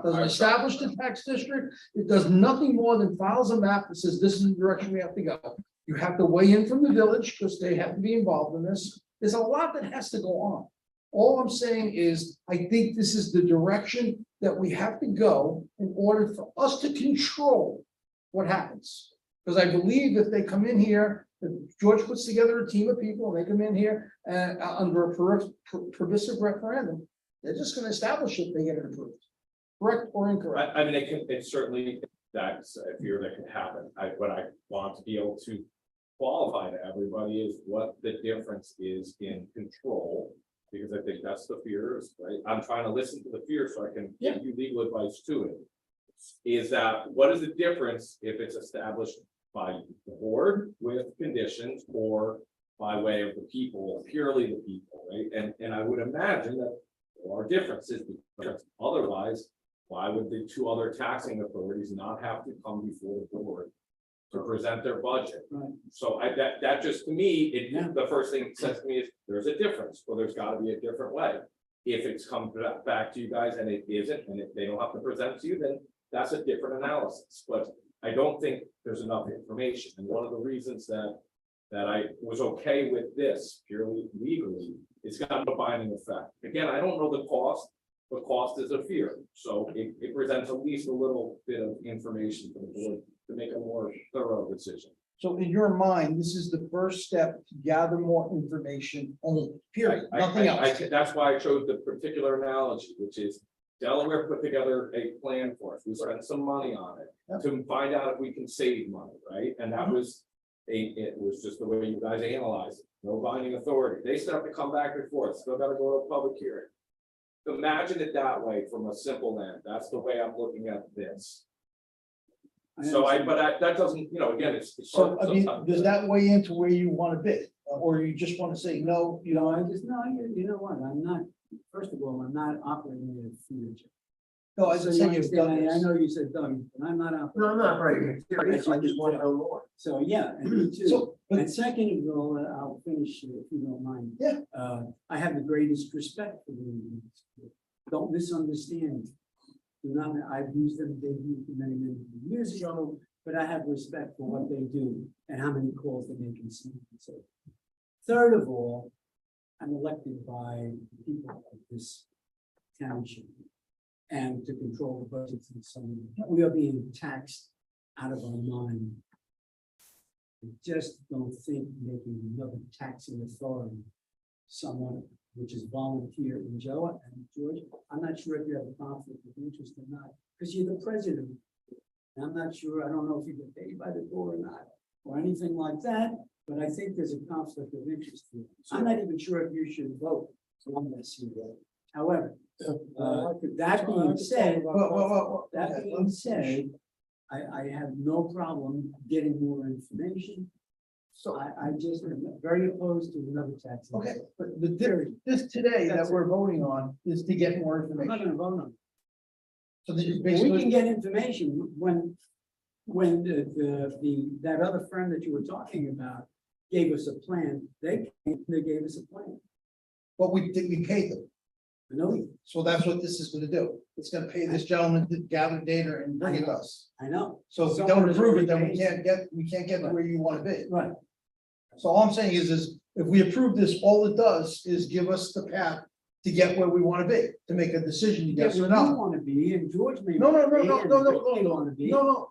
Doesn't establish the tax district, it does nothing more than files a map that says this is the direction we have to go. You have to weigh in from the village, because they have to be involved in this, there's a lot that has to go on. All I'm saying is, I think this is the direction that we have to go in order for us to control what happens. Because I believe if they come in here, if George puts together a team of people, and they come in here and under a permissive referendum, they're just gonna establish it, they get it approved. Correct or incorrect? I mean, it's certainly, that's a fear that can happen. What I want to be able to qualify to everybody is what the difference is in control. Because I think that's the fears, right? I'm trying to listen to the fear so I can give you legal advice to it. Is that, what is the difference if it's established by the board with conditions or by way of the people, purely the people, right? And I would imagine that there are differences, because otherwise, why would the two other taxing authorities not have to come before the board to present their budget? Right. So that just, to me, Yeah. the first thing it says to me is, there's a difference, or there's gotta be a different way. If it's come back to you guys and it isn't, and if they don't have to present to you, then that's a different analysis, but I don't think there's enough information, and one of the reasons that I was okay with this purely legally, it's got a binding effect. Again, I don't know the cost, but cost is a fear, so it presents at least a little bit of information for the board to make a more thorough decision. So in your mind, this is the first step to gather more information only, period, nothing else. That's why I chose the particular analogy, which is Delaware put together a plan for us. We spent some money on it to find out if we can save money, right? And that was it was just the way you guys analyze it. No binding authority. They still have to come back and forth. Still got to go to a public hearing. Imagine it that way from a simple land. That's the way I'm looking at this. That doesn't, again, it's. So, I mean, does that weigh into where you want to bid, or you just want to say, no, You know, you know what, I'm not, first of all, I'm not operating in a future. no, I So just you saying you've done understand, I this. know you said Doug, but I'm not operating. No, I'm not right. I just want to know more. So, yeah, and me too. So, but And second of all, I'll finish if you don't mind. Yeah. I have the greatest respect for the Indians. Don't misunderstand. Do not, I've used them, they've used them many years ago, but I have respect for what they do and how many calls they make and so on and so forth. Third of all, I'm elected by the people of this township and to control the budgets and so on. We are being taxed out of our mind. I just don't think making another taxing authority someone which is volunteer in Joe and George. I'm not sure if you have a conflict of interest or not, because you're the president. And I'm not sure, I don't know if you get paid by the board or not, or anything like that, but I think there's a conflict of interest here. I'm not even sure if you should vote on this here. However, that being said, that being said, I have no problem getting more information. So, I just am very opposed to another tax. okay, but this today that we're voting on is to get more I'm not information. gonna vote on it. So then you Well, we can basically, get information when that other firm that you were talking about gave us a plan, they gave us a plan. what we did, we paid them. I know, So that's what this is gonna do. It's gonna pay this gentleman to gather data and bring it to us. I know. So if we Someone don't has approve it, already then we paid. can't get to where you want to be. Right, So all I'm saying is if we approve this, all it does is give us the path to get where we want to be, to make a decision, yes, yes or where you no. wanna be, and George may. No, no, wanna no, be, no, and no, no, Rick may no, wanna be. no, no.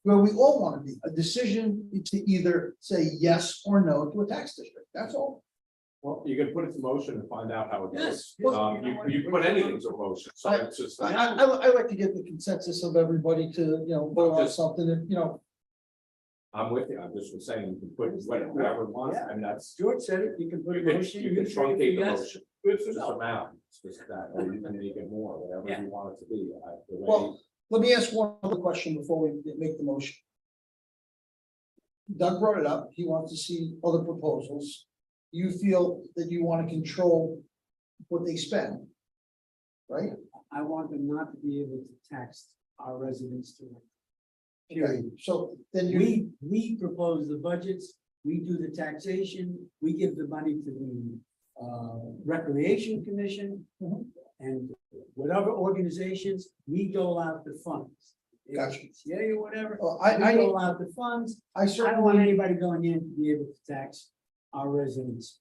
where we all want to be, a decision to either say yes or no to a tax district, that's all. Well, you can put it to motion and find out how it goes. Yes. You put anything to motion, so it's just. I like to get the consensus of everybody to, you know, vote on something that, you know, I'm with you, I'm just saying, you can put whatever you want, I mean, that's. George said it, you can put a motion. You can say truncate the yes. motion, Good it's for just now. amount, it's just that, or you can make it more, whatever Yeah. you want it to be. The way- well, let me ask one other question before we make the motion. Doug brought it up, he wants to see other proposals. You feel that you want to control what they spend, right? I want them not to be able to tax our residents to. Okay, so then you, We propose the budgets, we do the taxation, we give the money to the Recreation Commission. Mhm. And whatever organizations, we dole out the funds. If Gotcha. it's Yeah, or whatever, well, we I dole out the funds, I I don't want certainly, anybody going in to be able to tax our residents.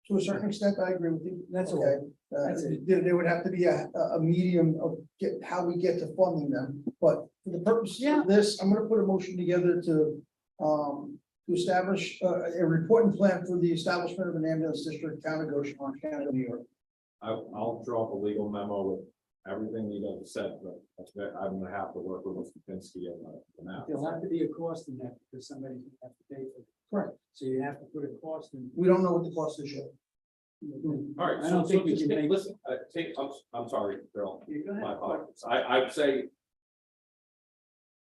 to a certain extent, I agree with you. That's all. Okay, That's it. there would have to be a medium of how we get to funding them, but for the purpose Yeah. of this, I'm gonna put a motion together to establish a reporting plan for the establishment of an ambulance district, town of Goshen, Orange County, New York. I'll draw up a legal memo with everything you guys said, but I'm gonna have to work with Mr. Pinsky and the map. There'll have to be a cost in that because somebody's gonna have to pay for it. Correct. So you have to put a cost in. We don't know what the cost is yet. All right, I don't think we just can take- make- listen, I'm sorry, Bill. You go My ahead. apologies. I'd say.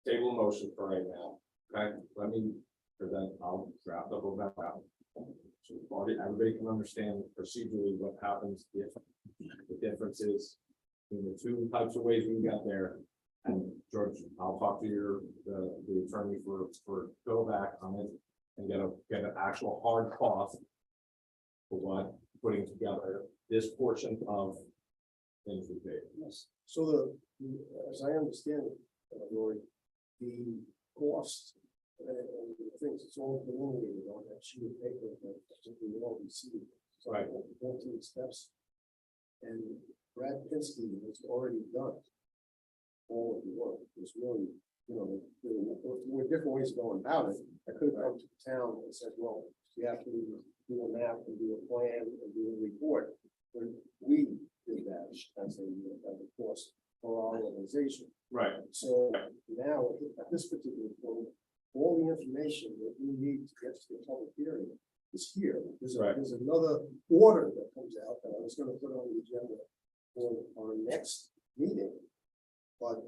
Table motion for right now, okay, let me present, I'll draft up a map. So everybody can understand procedurally what happens if the difference is between the two types of ways we got there. And George, I'll talk to the attorney for go back on it and get an actual hard cost. For what, putting together this portion of things we paid. Yes. So as I understand it, Lori, the cost and the things, it's all delineated on that sheet of paper that we all received. So I went 14 steps. And Brad Pinsky has already done all of the work. There's really, you know, there were different ways of going about it. I could have come to the town and said, well, you have to do a map and do a plan and do a report. But we did that as a cost for our organization. Right. So now, at this particular point, all the information that we need to get to the public hearing is here. Right. There's another order that comes out that I was gonna put on the agenda for our next meeting. But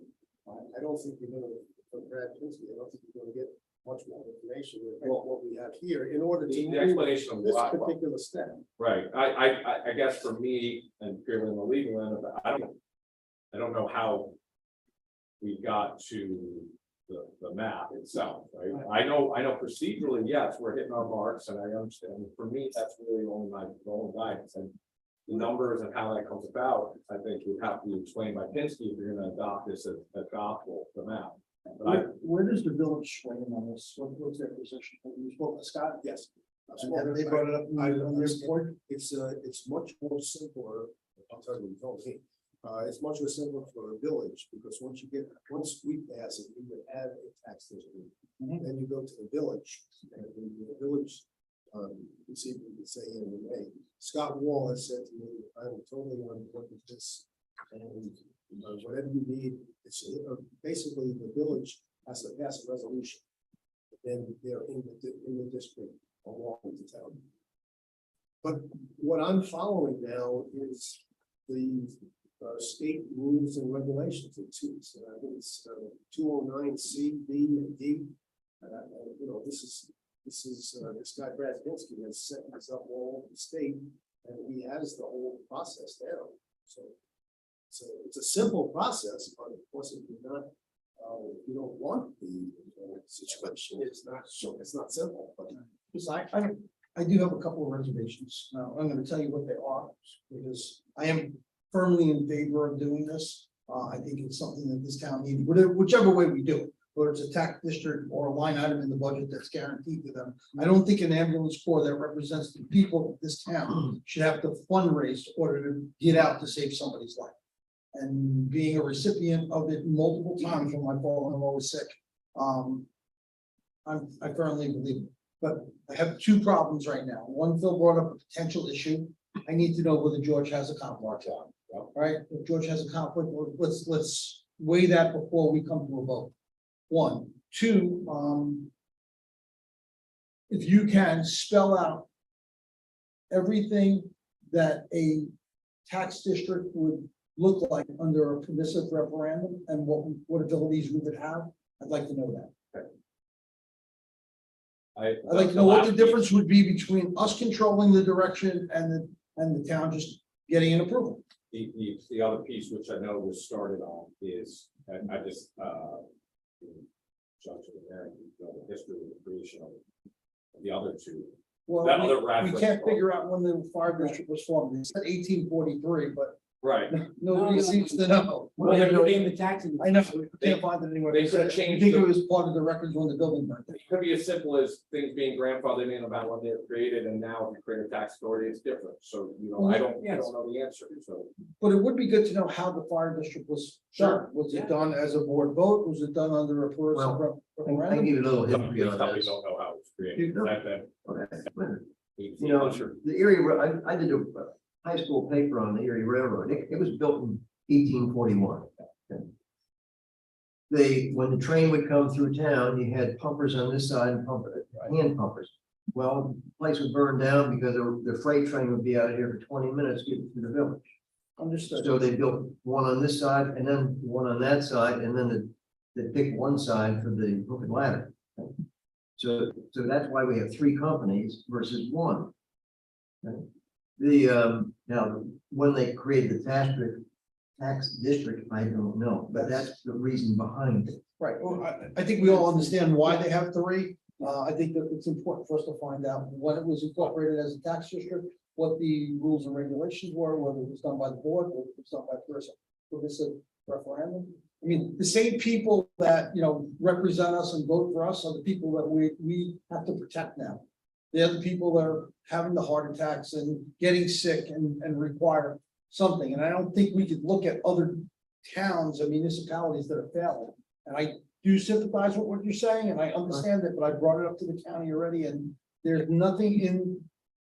I don't think you're gonna, from Brad Pinsky, I don't think you're gonna get much more information than what we have here in order to The move explanation of this why, particular step. right, I guess for me and purely in the legal end of it, I don't know how. We got to the map itself, right? I know procedurally, yes, we're hitting our marks and I understand. For me, that's really only my own guidance and the numbers and how that comes about, I think would have to be explained by Pinsky if you're gonna adopt this as gospel, the map. But Where does the village swing in on this? What's their position? You spoke to Scott? Yes. And they brought it up on their report? It's much more simpler, I'll tell you, don't me. It's much more simpler for a village, because once we pass it, we would add a tax district. Mhm. Then you go to the village, and the village, you see, you can say, hey, Scott Wall has said to me, I'm totally on board with this. And whatever you need, it's basically the village has to pass a resolution. Then they're in the district along with the town. But what I'm following now is the state rules and regulations. I think it's 209 C, B, and D. You know, this is this guy Brad Pinsky has set this up all over the state, and he has the whole process down. So it's a simple process, but of course, if you're not, if you don't want the situation, it's not simple. But Because I do have a couple of reservations. Now, I'm gonna tell you what they are, because I am firmly in favor of doing this. I think it's something that this town needs, whichever way we do it, whether it's a tax district or a line item in the budget that's guaranteed to them. I don't think an ambulance corps that represents the people of this town should have to fundraise in order to get out to save somebody's life. And being a recipient of it multiple times when my father-in-law was sick, I firmly believe it. But I have two problems right now. One, Phil brought up a potential issue. I need to know whether George has a conflict. All right, if George has a conflict, let's weigh that before we come to a vote. One, two, if you can spell out everything that a tax district would look like under a permissive referendum and what abilities we would have, I'd like to know that. I'd like to know what the difference would be between us controlling the direction and the town just getting an approval. The other piece, which I know was started on, is, and I just, junction there, the history of the creation of the other two. Well, That other we reference can't point. figure out when the fire district was formed. It said 1843, but Right. nobody No. seems to know. Well, they became the tax. I know, we can't find it anywhere. they could've I changed think it the- was part of the records when the building burned. It could be as simple as things being grandfathered in about when they were created, and now if you create a tax authority, it's different. So, I don't know the answer, so. But it would be good to know how the fire district was done. Was Yeah. it done as a board vote? Was it done under a Well, I referendum? give you a little Some history on probably this. don't know how it was created. You Back then, Okay. You know, 1800. the Erie, I did a high school paper on the Erie Railroad. It was built in 1841. When the train would come through town, you had pumpers on this side and hand pumpers. Well, the place would burn down because the freight train would be out here for 20 minutes getting through the village. Understood. So they built one on this side and then one on that side, and then they picked one side for the hook and ladder. So that's why we have three companies versus one. Now, when they created the tax district, I don't know, but that's the reason behind it. Right, well, I think we all understand why they have three. I think that it's important for us to find out when it was incorporated as a tax district, what the rules and regulations were, whether it was done by the board, whether it was done by permissive referendum. I mean, the same people that, represent us and vote for us are the people that we have to protect now. They're the people that are having the heart attacks and getting sick and require something. And I don't think we could look at other towns and municipalities that are failing. And I do sympathize with what you're saying, and I understand it, but I brought it up to the county already, and there's nothing in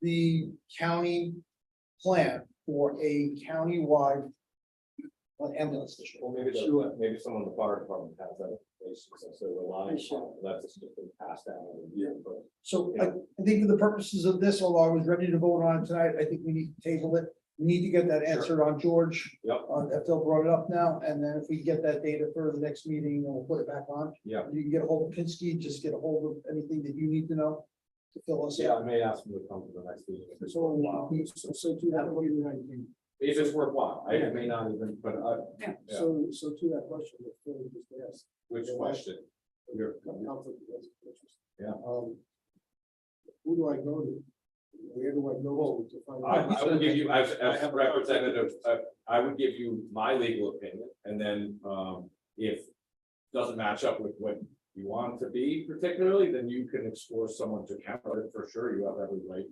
the county plan for a countywide ambulance district. Well, maybe someone in the fire department has that information, since they're relying on, it. That's just been passed down over the year, but. So I think for the purposes of this, although I was ready to vote on it tonight, I think we need to table it. We need to get that answered on George. Yep. If Phil brought it up now, and then if we get that data for the next meeting, then we'll put it back on. Yeah. You can get a hold of Pinsky, just get a hold of anything that you need to know to fill us in. Yeah, I may ask them to come to the next meeting. So do that, what do you think? If it's worthwhile, I may not even, but, yeah. So to that question, that Phil just asked, Which question? Your- conflict of interest. Yeah. Who do I go to? Where do I go to find out? I would give you, as representative, I would give you my legal opinion, and then, if it doesn't match up with what you want it to be particularly, then you can explore someone to counter it, for sure, you have every right.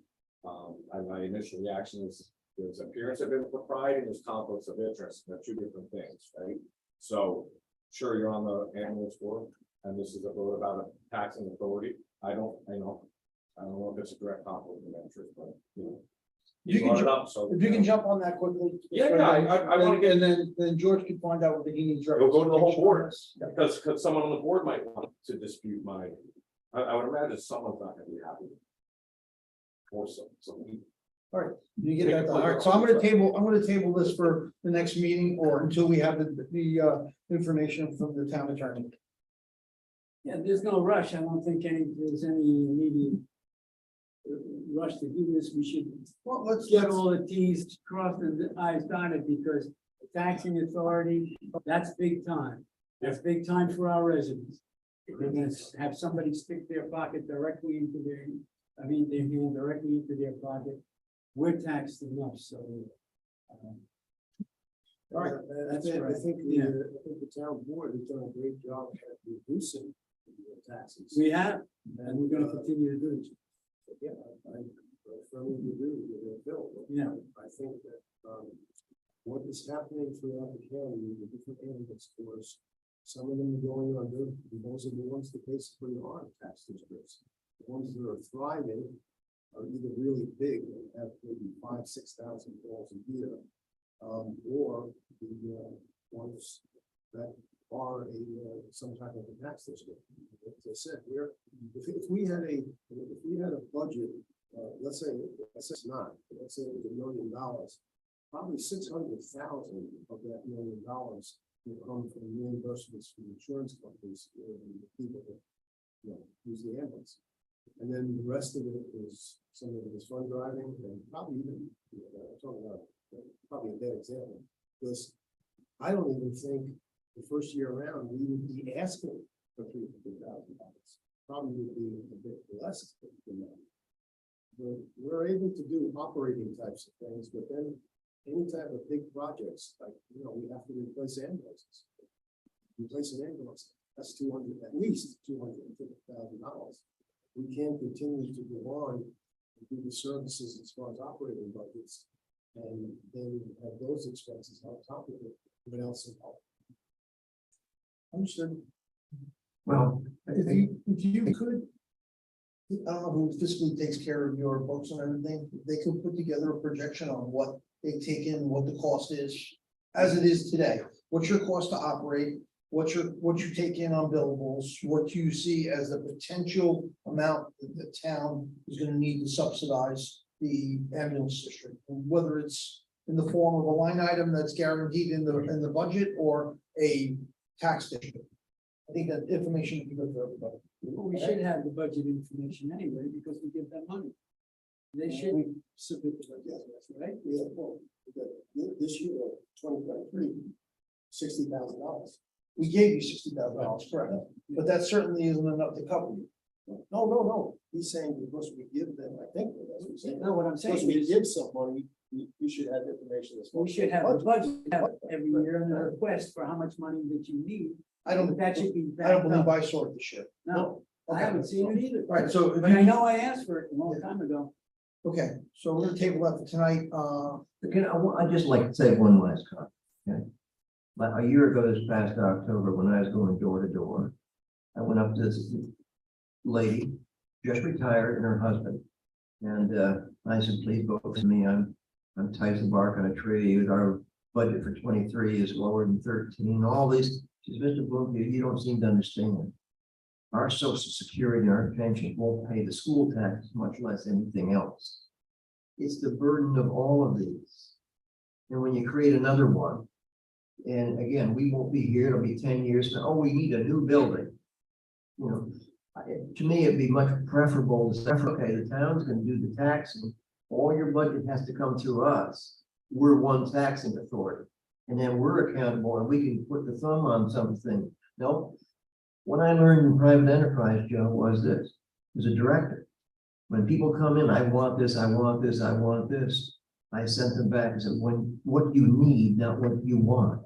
My initial reaction is, there's appearance of impropriety, and there's conflicts of interest, they're two different things, right? So, sure, you're on the ambulance board, and this is a vote about a taxing authority, I don't know if it's a direct conflict of interest, but, You you can brought it ju- up, so. If you can jump on that quickly. Yeah, I wanna get- And then George can find out what he needs. It'll go to the whole board. Yeah. Because someone on the board might want to dispute my, I would imagine someone's not gonna be happy. Or some. You get that done. All right, so I'm gonna table this for the next meeting or until we have the information from the town attorney. Yeah, there's no rush. I don't think there's any immediate rush to do this. We should Well, let's get all the Ts crossed and the Is dotted, because the taxing authority, that's big time. That's big time for our residents. They're gonna have somebody stick their pocket directly into their hand directly into their pocket. We're taxed enough, so. All right, that's I right. think Yeah. the town board has done a great job at reducing the taxes. We have, and we're gonna continue to do it. Yeah, I firmly agree with you, Bill. Yeah. I think that, what is happening throughout the county, the different ambulance corps Some of them are going under, and those are the ones that basically are tax districts. The ones that are thriving are either really big and have maybe 5,000-6,000 calls a year. Or the ones that are some type of a tax district. As I said, if we had a budget, let's say it's not, let's say it was $1 million, probably 600,000 of that $1 million will come from reimbursements from insurance companies and the people that, use the ambulance. And then the rest of it is some of it is fund driving and probably even, talking about probably a bad example, because I don't even think the first year around, we would be asking for $300,000. Probably would be a bit less than that. We're able to do operating types of things, but then any type of big projects, like, we have to replace ambulances. Replace an ambulance, that's at least $250,000. We can't continue to go on and do the services as far as operating budgets. And then have those expenses on top of it, what else involved? Understood. Well, If you could, I don't know who fiscally takes care of your books and everything, they could put together a projection on what they take in, what the cost is, as it is today. What's your cost to operate? What you take in on billables, what you see as the potential amount that the town is gonna need to subsidize the ambulance district, whether it's in the form of a line item that's guaranteed in the budget or a tax district. I think that information would be good for everybody. Well, we should have the budget information anyway, because we give them money. They should submit the budget, right? We have, this year, 2023, $60,000. We gave you $60,000, correct, but that certainly isn't enough to cover you. No. He's saying because we give them, I think that's what he's saying. No, what I'm Because saying we is, give some money, you should have information as well. we should have a budget every year and a request for how much money that you need. I don't, That should be. I don't backed believe up. I saw it this year. No, I Okay. haven't seen it either. All right, so if But I you, know I asked for it a long time ago. okay, so we're gonna table that for tonight, again, I'd just like to say one last comment, okay? Like a year ago, this past October, when I was going door to door, I went up to this lady, just retired, and her husband. And I said, please vote for me. I'm Tyson bark on a tree. Our budget for 23 is lower than 13. All these, she says, Mr. Bloomfield, you don't seem to understand. Our social security and our pension won't pay the school tax, much less anything else. It's the burden of all of these. And when you create another one, and again, we won't be here, it'll be 10 years, now, we need a new building. To me, it'd be much preferable to say, okay, the town's gonna do the taxing, all your budget has to come through us. We're one taxing authority, and then we're accountable, and we can put the thumb on something. No, what I learned in private enterprise, Joe, was this, as a director. When people come in, I want this, I want this, I want this. I sent them back and said, what you need, not what you want.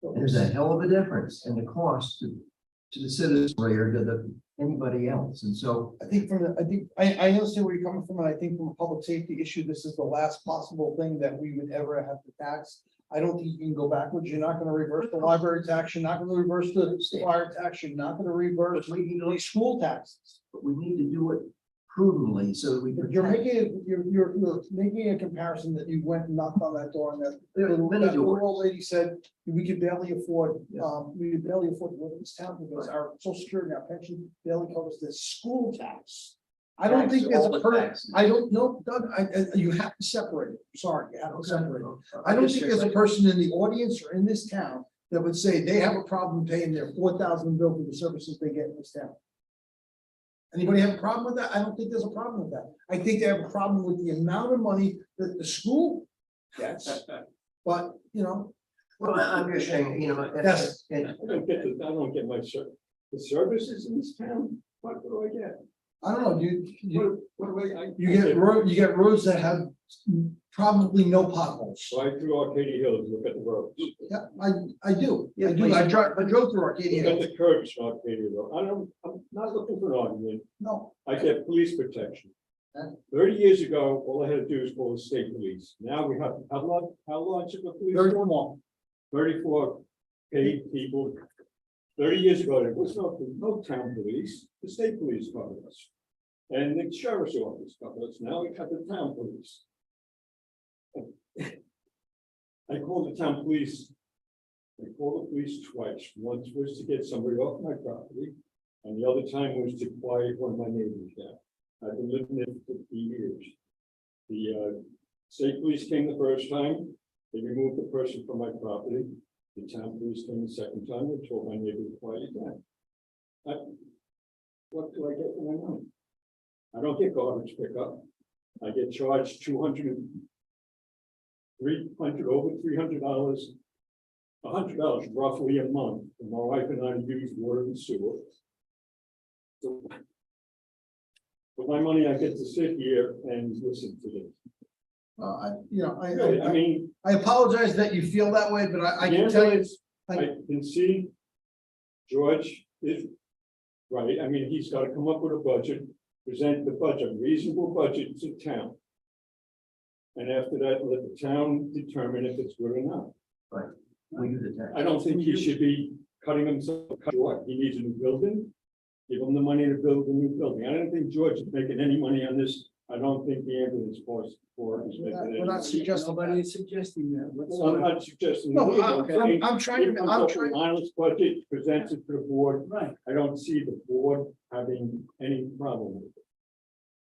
And there's a hell of a difference in the cost to the citizen or to anybody else. And so, I think I understand where you're coming from, and I think from a public safety issue, this is the last possible thing that we would ever have to tax. I don't think you can go backwards. You're not gonna reverse the library tax, you're not gonna reverse the fire tax, you're not gonna reverse the school taxes. but we need to do it prudently so that we. You're making a comparison that you went and knocked on that door and that Many that little doors. old lady said, we could barely afford, to live in this town because our social security, our pension barely covers the school tax. I don't think there's a I don't know, Doug, you have to separate it. Sorry, you have to separate it. I don't think there's a person in the audience or in this town that would say they have a problem paying their 4,000 bill for the services they get in this town. Anybody have a problem with that? I don't think there's a problem with that. I think they have a problem with the amount of money that the school gets. But, Well, I'm just saying, Yes. and I don't get the services in this town, what do I get? I don't know, you What get roads that have probably no potholes. Right through Arcadia Hills, look at the roads. Yeah, I do. Yeah, I do. I drove through Arcadia. Look at Hills. the curbs on Arcadia Road. I'm not looking for an argument. No, I get police protection. Yeah. 30 years ago, all I had to do is call the state police. Now we have, how large is the police? very normal. 34 paid people 30 years ago, there was no town police, the state police covered us. And the sheriff's office covered us, now we got the town police. I called the town police. I called the police twice, once was to get somebody off my property, and the other time was to quiet one of my neighbors down. I've been living there for 50 years. The state police came the first time, they removed the person from my property. The town police came the second time and told my neighbor to quiet it down. What do I get for my money? I don't get garbage pickup. I get charged $300 over $300, $100 roughly a month. For my wife and I to use water and sewer. So, for my money, I get to sit here and listen to this. Really, I mean, I apologize that you feel that way, but I the can tell you. ambulance, I can see George is right. I mean, he's got to come up with a budget, present the budget, reasonable budget to town. And after that, let the town determine if it's good or not. We do the tax. I don't think he should be cutting himself short. He needs a new building. Give him the money to build a new building. I don't think George is making any money on this. I don't think the ambulance force for is making any We're not money. suggesting Nobody that. is suggesting that. Well, I'm not suggesting. No, that. I'm trying to, I'm trying. Honest budget presented to the board. Right. I don't see the board having any problem with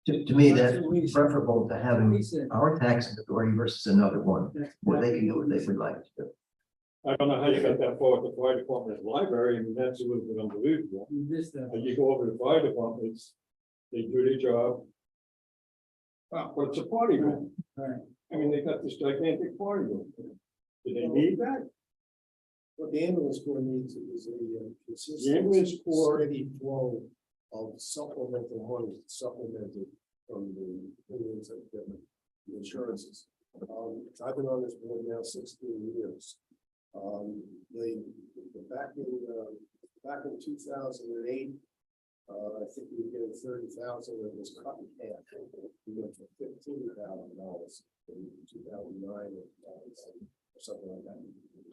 it. To me, That's that's what we said. preferable to having our tax authority versus another one, where they can do what they would like to do. I don't know how you got that far with the fire department and library. I mean, that's a little bit unbelievable. You missed that. You go over to the fire departments, they do their job. But it's a party room. Right. I mean, they got this gigantic party room. Do they need that? What the ambulance corps needs is a The consistent, ambulance corps, steady flow of supplemental money supplemented from the premiums and the insurances. I've been on this board now 16 years. Back in 2008, I think we were getting 30,000, it was cut in half. We went to $15,000 in 2009 or something like that.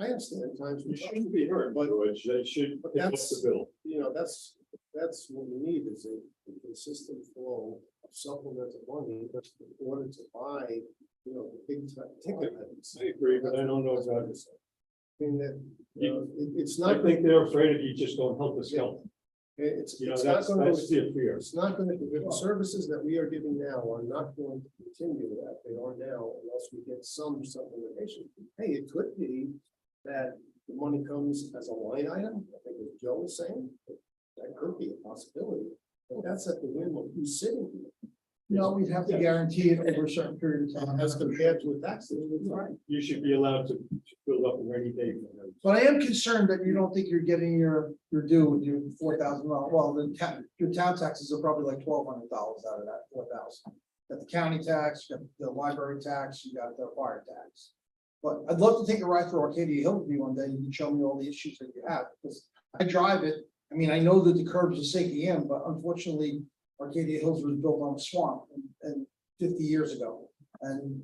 I understand times. you shouldn't be hurt, by the way, they should pick up the bill. You know, that's what we need is a consistent flow of supplemental money in order to buy, you know, the big ticket items. I agree, but I don't know about this. I mean, that, it's I not, think they're afraid of you just don't help us help. it's You know, not that's gonna, the fear. it's not gonna, the services that we are giving now are not going to continue that they are now unless we get some supplementation. Hey, it could be that the money comes as a line item, I think as Joe was saying, that could be a possibility. But that's at the whim of who's sitting here. No, we'd have to guarantee it over a certain period of time. As compared to a tax. Right. You should be allowed to build up a rainy day. fund. But I am concerned that you don't think you're getting your due with your $4,000. Well, your town taxes are probably like $1,200 out of that 4,000. Got the county tax, you got the library tax, you got the fire tax. But I'd love to take a ride through Arcadia Hill with you one day. You can show me all the issues that you have, because I drive it. I mean, I know that the curbs are sinking in, but unfortunately, Arcadia Hills was built on a swamp and 50 years ago. And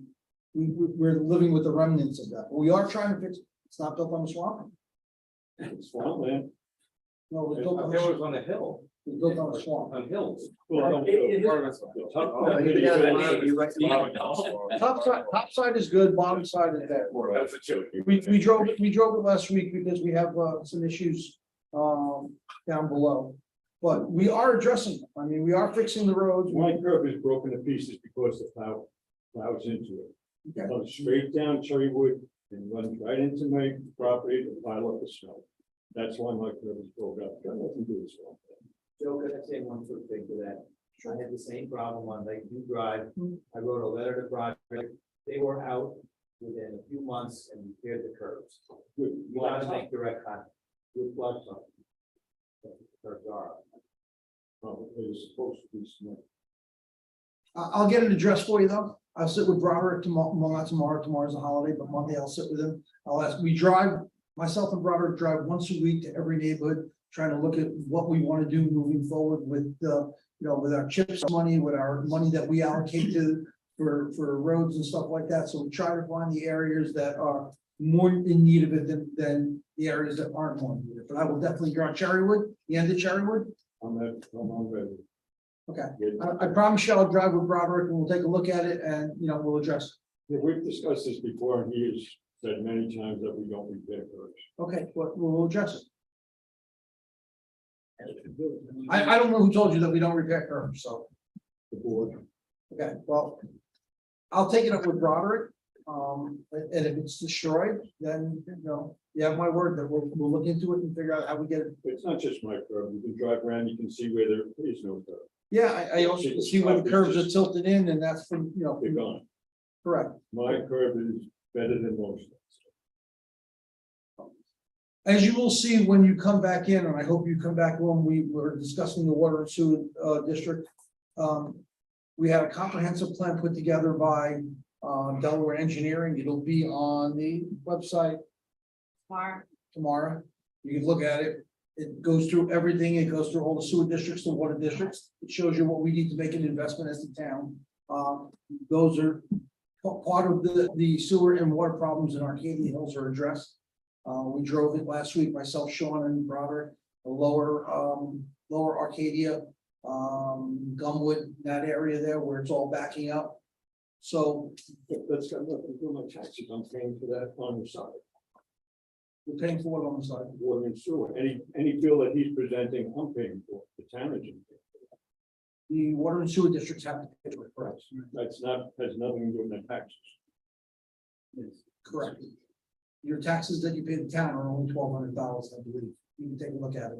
we're living with the remnants of that. We are trying to fix it. It's not built on a swamp. It's swampland. No, it was built on It a was on a hill, it was built on a swamp. on hills. Well, Top side is good, bottom side is bad. That's a joke. We drove it last week because we have some issues down below. But we are addressing them. I mean, we are fixing the roads. My curb is broken to pieces because the plow plows into it. Okay. Goes straight down Cherrywood and runs right into my property to pile up the snow. That's why my curb is broke up. Got nothing to do with swamp. Joe, can I say one quick thing to that? I had the same problem on Lakeview Drive. I wrote a letter to Project. They were out within a few months and repaired the curbs. You gotta make direct contact with Blacktop. Curbs are out. It was supposed to be snow. I'll get it addressed for you though. I'll sit with Broderick tomorrow, well, not tomorrow, tomorrow's a holiday, but Monday I'll sit with him. I'll ask, myself and Broderick drive once a week to every neighborhood, trying to look at what we want to do moving forward with with our CHIPS money, with our money that we allocate for roads and stuff like that. So we try to find the areas that are more in need of it than the areas that aren't on here, but I will definitely, you're on Cherrywood, the end of Cherrywood. I'm on ready. Okay, Yeah, I promise you I'll drive with Broderick and we'll take a look at it and, you know, we'll address. we've discussed this before, and he has said many times that we don't repair curbs. Okay, we'll address it. I don't know who told you that we don't repair curbs, so, The board, okay, well. I'll take it up with Broderick, and if it's destroyed, then, you know, you have my word that we'll look into it and figure out how we get it. it's not just my curb, you can drive around, you can see where there is no curb, Yeah, I also see where the curves are tilted in and that's from, you know, they're gone. correct. My curb is better than most. As you will see when you come back in, and I hope you come back when we were discussing the water and sewer district. We had a comprehensive plan put together by Delaware Engineering. It'll be on the website Mark, tomorrow. You can look at it. It goes through everything. It goes through all the sewer districts, the water districts. It shows you what we need to make an investment as the town. Those are part of the sewer and water problems in Arcadia Hills are addressed. We drove it last week, myself, Sean and Broderick, the lower Arcadia, Gumwood, that area there where it's all backing up. So That's got nothing to do with my taxes, I'm paying for that on the side, we're paying for it on the side. water and sewer, any bill that he's presenting, I'm paying for, the town isn't. The water and sewer districts have to pay for it, correct? That's not, has nothing to do with my taxes. Correct. Your taxes that you pay the town are only $1,200, I believe. You can take a look at it.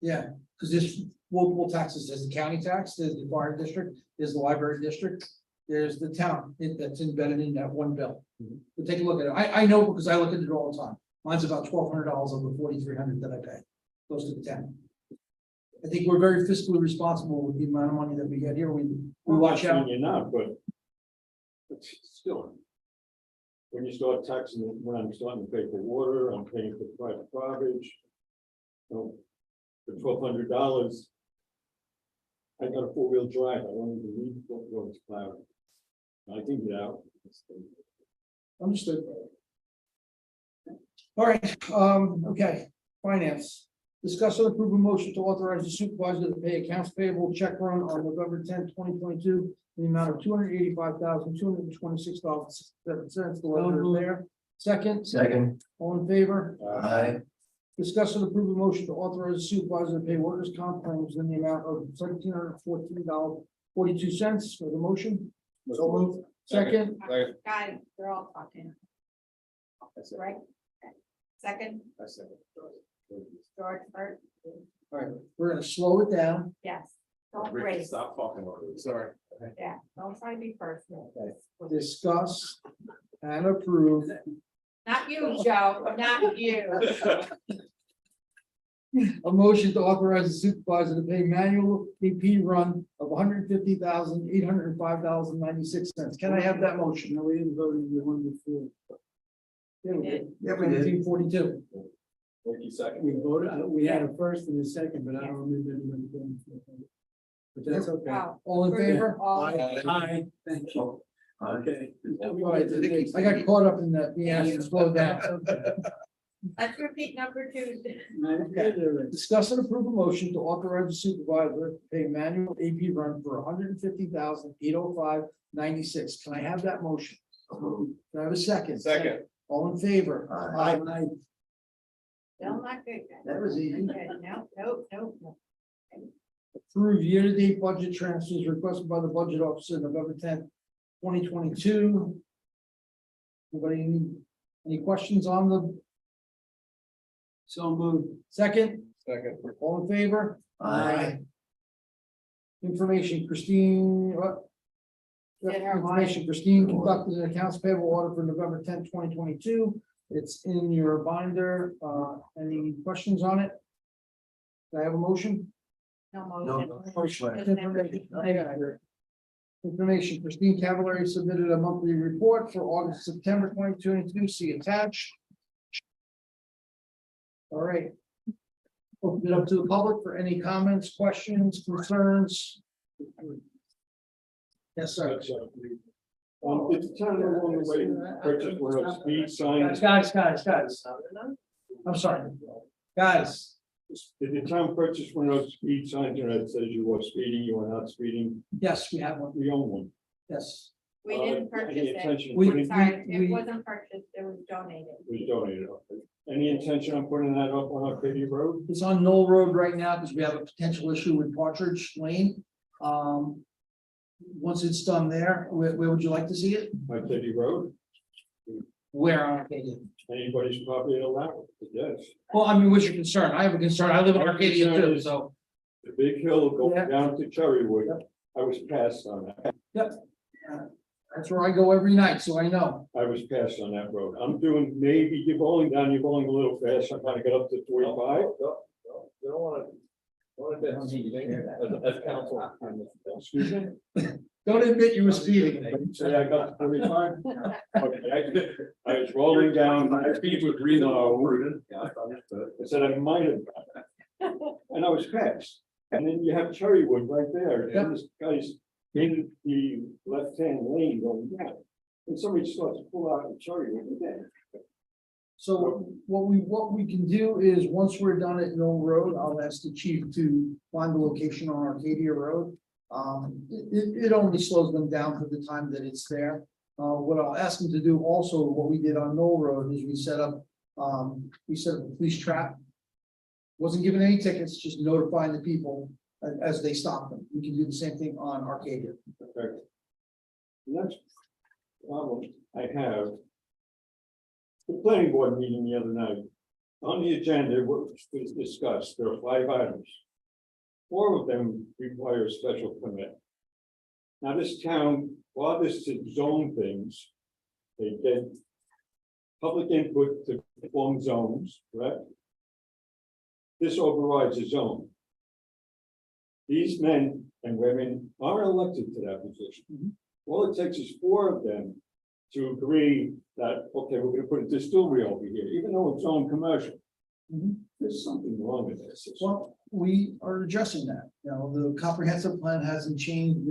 Yeah, because there's multiple taxes. There's the county tax, there's the fire district, there's the library district, there's the town that's embedded in that one bill. But take a look at it. I know because I look at it all the time. Mine's about $1,200 of the $4,300 that I pay. Goes to the town. I think we're very fiscally responsible with the amount of money that we get here. We watch I'm not out. saying You're not, but still. When you start taxing, when I'm starting to pay for water, I'm paying for private garbage. So, for $1,200. I got a four-wheel drive, I don't even need four roads plowed. I can get out. Understood. All right, okay, finance. Discuss and approve a motion to authorize the supervisor to pay accounts payable check run on November 10th, 2022. In the amount of $285,226.67. The letter is there. Second, Second, all in favor? aye, Discuss and approve a motion to authorize the supervisor to pay workers' comp claims in the amount of $1,714.42 for the motion. So moved. Second, guys, they're all talking. Right? Second, George first, all right, we're gonna slow it down. yes. Don't Rick, raise, stop talking over me. Sorry. yeah, don't try to be first. Discuss and approve Not you, Joe, not you. a motion to authorize the supervisor to pay manual AP run of $150,805.96. Can I have that motion? No, we didn't vote on the one before. Yeah, we did. yeah, we did. 1942. Thank you, second. We voted, we had a first and a second, but I don't remember anybody going for it. But that's okay. Wow. All in favor? Aye, thank you. Okay. All right, I got caught up in that, yeah, slow down. Let's repeat number two. Discuss and approve a motion to authorize the supervisor to pay manual AP run for $150,805.96. Can I have that motion? Can I have a second? Second. All in favor? Aye. Still not good. guys. That was easy. Okay, no, no. Approve year-to-date budget transfers requested by the budget officer November 10th, 2022. Anybody, any questions on the So moved. second? Second. All in favor? Aye. Information, Christine, what? Did her Information, Christine conducted an accounts payable audit for November 10th, 2022. It's in your binder. Any questions on it? Do I have a motion? No No, motion. Information, Christine Cavallari submitted a monthly report for August, September 2022. See attached. All right. Open it up to the public for any comments, questions, concerns. Yes, sir. Did the town along the way purchase one of those speed signs? Guys. I'm sorry. Guys, Did the town purchase one of those speed signs, that says you are speeding, you are not speeding? yes, we have one, We own one. yes. We didn't Any purchase it. intention of We- putting, Sorry, we- it wasn't purchased, it was donated. was donated? Okay. Any intention on putting that up on Arcadia Road? It's on Knoll Road right now because we have a potential issue with Partridge Lane. Once it's done there, where would you like to see it? Arcadia Road? Where on Arcadia? Anybody's property allowed, yes. Well, I mean, what's your concern? I have a concern. I live in Arcadia too, so. The big hill Yeah. going down to Cherrywood, I was passed on that. That's where I go every night, so I know. I was passed on that road. I'm doing, maybe you're going down, you're going a little fast. I'm trying to get up to 45. You don't wanna, as council. Excuse me? Don't admit you were speeding. Say I got to 45? Okay, I was rolling down, my speed was really low. I said I might have. And I was fast. And then you have Cherrywood right there. And this guy's in the left-hand lane going down. And somebody starts to pull out of Cherrywood again. So what we can do is, once we're done at Knoll Road, I'll ask the chief to find the location on Arcadia Road. It only slows them down for the time that it's there. What I'll ask them to do also, what we did on Knoll Road is we set up a police trap. Wasn't given any tickets, just notifying the people as they stop them. We can do the same thing on Arcadia. Okay. The next problem I have. The planning board meeting the other night. On the agenda, what was discussed, there are 5 items. 4 of them require a special permit. Now, this town, while this is zone things, they get public input to form zones, correct? This overrides a zone. These men and women are elected to that position. All it takes is 4 of them to agree that, okay, we're gonna put a distillery over here, even though it's own commercial. There's something wrong with this. Well, we are addressing that. You know, the comprehensive plan hasn't changed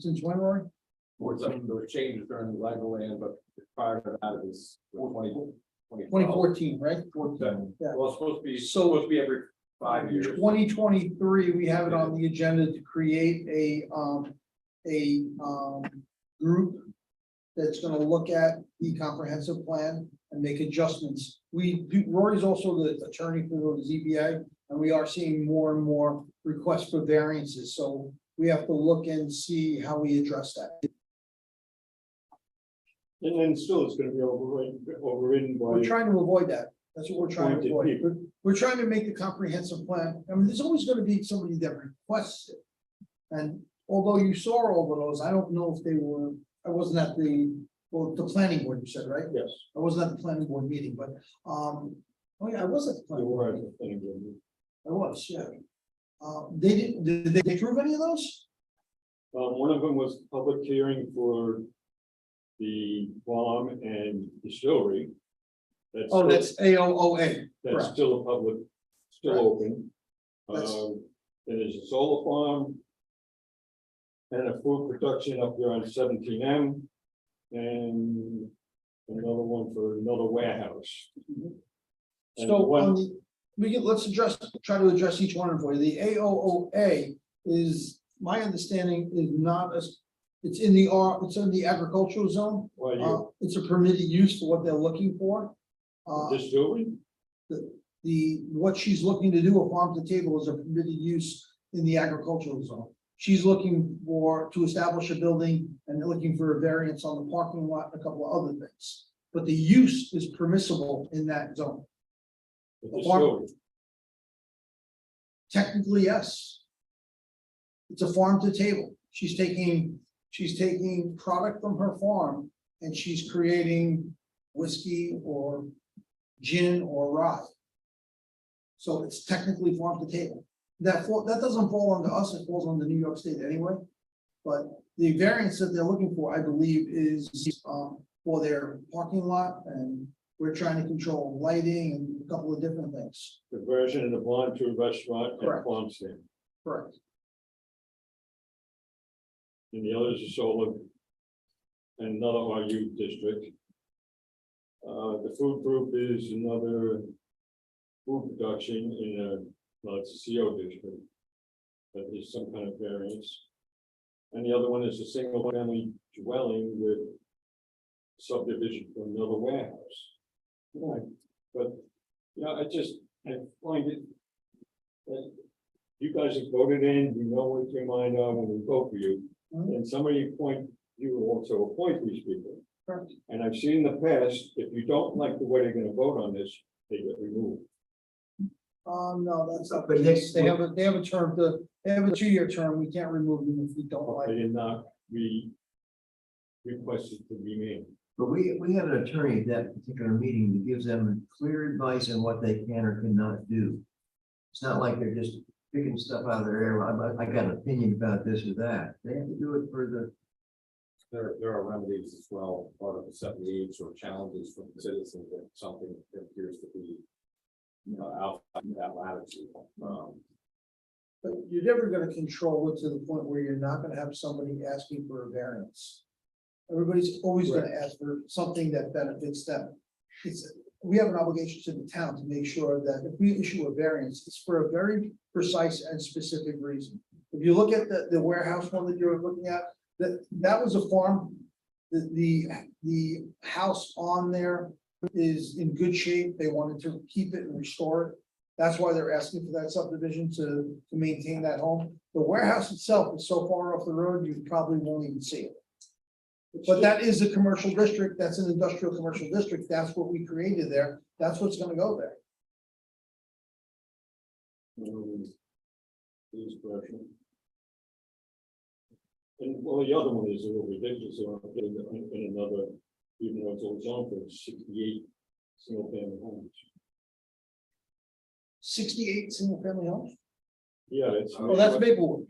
since when, Roy? There were changes during the Legoland, but prior to that, it was 2014, right? Yeah. Well, it's supposed to be, So- supposed to be every 5 years. 2023, we have it on the agenda to create a group that's gonna look at the comprehensive plan and make adjustments. Rory's also the attorney for the ZBA, and we are seeing more and more requests for variances, so we have to look and see how we address that. And then still it's gonna be overridden by. We're trying to avoid that. That's what we're trying to appointed avoid. people. We're trying to make the comprehensive plan. I mean, there's always gonna be somebody that requests it. And although you saw all of those, I don't know if they were, I wasn't at the planning board, you said, right? Yes. I wasn't at the planning board meeting, but, oh yeah, I was at the You planning were board. at the planning board meeting. I was, yeah. Did they approve any of those? One of them was public hearing for the farm and distillery. Oh, that's AOOA. That's correct. still a public, still Right. open. That's- Then there's a solar farm. And a food production up there on 17M. And another one for another warehouse. And So one- on let's try to address each one for you. The AOOA is, my understanding is not as, it's in the agricultural zone. Well, you, It's a permitted use for what they're looking for. distillery, What she's looking to do, a farm to table, is a permitted use in the agricultural zone. She's looking to establish a building and looking for a variance on the parking lot, and a couple of other things. But the use is permissible in that zone. the farm- distillery. Technically, yes. It's a farm to table. She's taking product from her farm and she's creating whiskey or gin or rye. So it's technically farm to table. That doesn't fall under us, it falls under New York State anyway. But the variance that they're looking for, I believe, is for their parking lot, and we're trying to control lighting and a couple of different things. Conversion of the barn to a restaurant and Correct. farm stand. Correct. And the others are solar. and another RU district. The food group is another food production in a, well, it's a CO district. But there's some kind of variance. And the other one is a single family dwelling with subdivision for another warehouse. Right, but, I find it. That you guys have voted in, we know what your mind are when we vote for you, and somebody you also appoint these people. Correct. And I've seen in the past, if you don't like the way they're gonna vote on this, they get removed. No, that's not, But but next- they have a term, they have a 2-year term, we can't remove them if we don't But like they it. did not requested to remain. But we have an attorney at that particular meeting that gives them clear advice on what they can or cannot do. It's not like they're just picking stuff out of their air. I got an opinion about this or that. They have to do it for the. There are remedies as well, Article 78 or challenges from citizens if something appears to be outside that latitude. But you're never gonna control it to the point where you're not gonna have somebody asking for a variance. Everybody's always gonna ask for something that benefits them. We have an obligation to the town to make sure that if we issue a variance, it's for a very precise and specific reason. If you look at the warehouse one that you're looking at, that was a farm. The house on there is in good shape. They wanted to keep it and restore it. That's why they're asking for that subdivision to maintain that home. The warehouse itself is so far off the road, you probably won't even see it. But that is a commercial district, that's an industrial commercial district, that's what we created there, that's what's gonna go there. This version. And well, the other one is a little ridiculous, so I'm getting in another, even though it's all zone for 68 single family homes. 68 single family homes, Yeah, it's. well, that's Maplewood,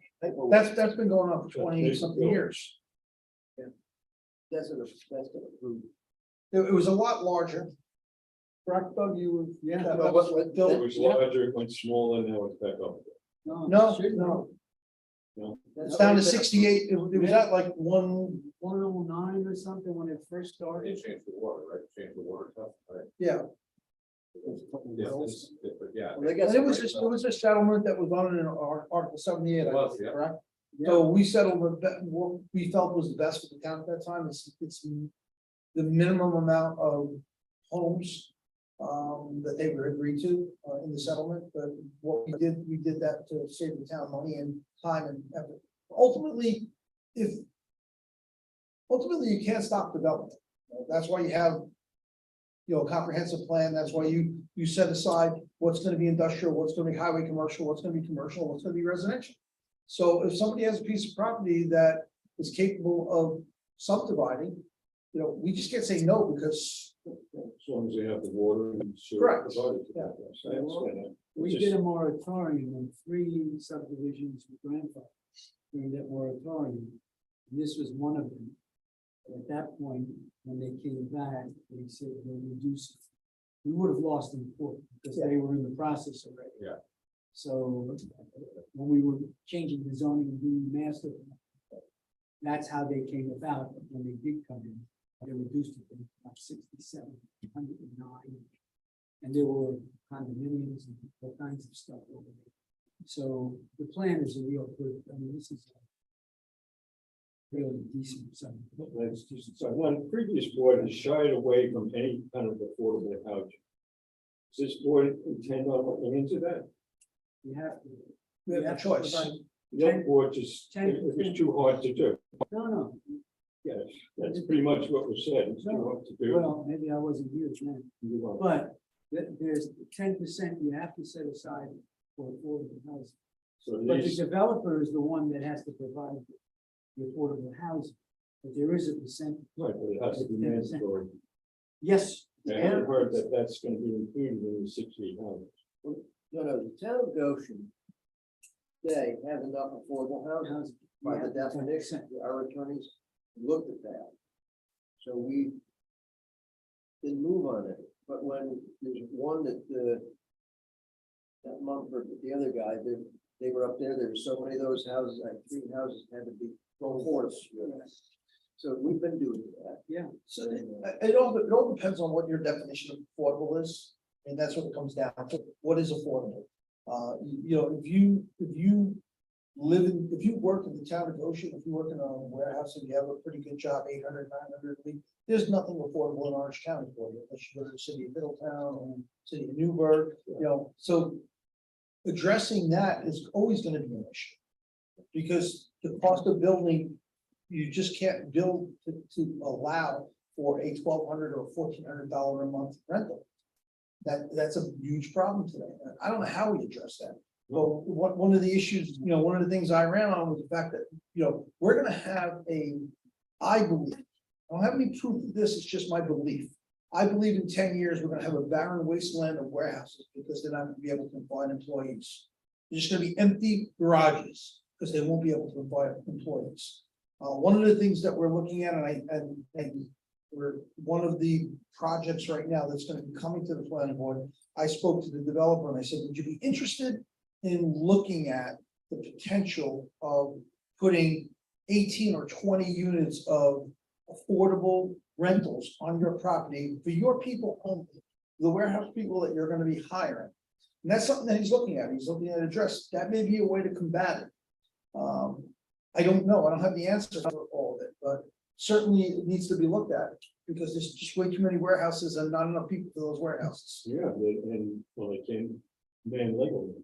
that's been going on for 20 something years. That's what approved. It was a lot larger. Correct, Doug, you were, Yeah. that was what It Bill- was larger, it went smaller, now it's back up. No, it's down to 68, it was at like 109 or something when it first They started. changed the water, right? Changed the water stuff, right? yeah. Yeah. And it was a settlement that was on in Article 78, I Was, think, yeah. correct? So we settled what we felt was the best for the town at that time, it's the minimum amount of homes that they would agree to in the settlement, but what we did that to save the town money and time and effort. Ultimately, you can't stop development. That's why you have a comprehensive plan, that's why you set aside what's gonna be industrial, what's gonna be highway commercial, what's gonna be commercial, what's gonna be residential. So if somebody has a piece of property that is capable of subdividing, we just can't say no because. As long as they have the water and sewer Correct. provided to Yeah. them. So I understand that. We Just- did a moratorium on 3 subdivisions with grandfather during that moratorium. And this was one of them. At that point, when they came back, they said they'll reduce it. We would have lost in court because they were in the process already. Yeah. So when we were changing the zoning and doing the master, plan, that's how they came about. When they did come in, they reduced it from about 67 to 109. And there were condominiums and all kinds of stuff over there. So the plan is a real good, this is a really decent sum. That's just, so one previous board has shied away from any kind of affordable housing. Does this board intend on looking into that? You have to. We have you a to choice. provide- The other board just, Ten- it was too hard to do. No, Yes, that's pretty much what was said. It's too hard to do. well, maybe I wasn't here then, You are. but there's 10% you have to set aside for affordable housing. So But the these, developer is the one that has to provide the affordable housing. But there is a percent, right, but it has to be mandatory. yes, I haven't heard that that's gonna be included in the 60 homes. No, the town of Goshen. They have enough affordable housing housing. by Yeah, the definition, our attorneys looked at that. So we didn't move on it, but when there's one that Mumford, the other guy, they were up there, there were so many of those houses, like 3 houses had to be forced. So we've been doing that. So it all depends on what your definition of affordable is, and that's what it comes down to. What is affordable? If you if you work in the town of Goshen, if you work in a warehouse and you have a pretty good job, 800, 900 a week, there's nothing affordable in Orange County for you, unless you go to the city of Middletown or city of Newburgh, so addressing that is always gonna be an issue. Because the cost of building, you just can't build to allow for a $1,200 or $1,400 a month rental. That's a huge problem today. I don't know how we address that. But one of the issues, one of the things I ran on was the fact that, we're gonna have I believe, I don't have any proof of this, it's just my belief. I believe in 10 years, we're gonna have a barren wasteland of warehouses because they're not gonna be able to find employees. There's just gonna be empty garages because they won't be able to find employees. One of the things that we're looking at, and we're one of the projects right now that's gonna be coming to the planning board. I spoke to the developer and I said, would you be interested in looking at the potential of putting 18 or 20 units of affordable rentals on your property for your people only, the warehouse people that you're gonna be hiring? And that's something that he's looking at. He's looking at address. That may be a way to combat it. I don't know. I don't have the answer for all of it, but certainly it needs to be looked at because there's just way too many warehouses and not enough people for those warehouses. Yeah, they can't man legally.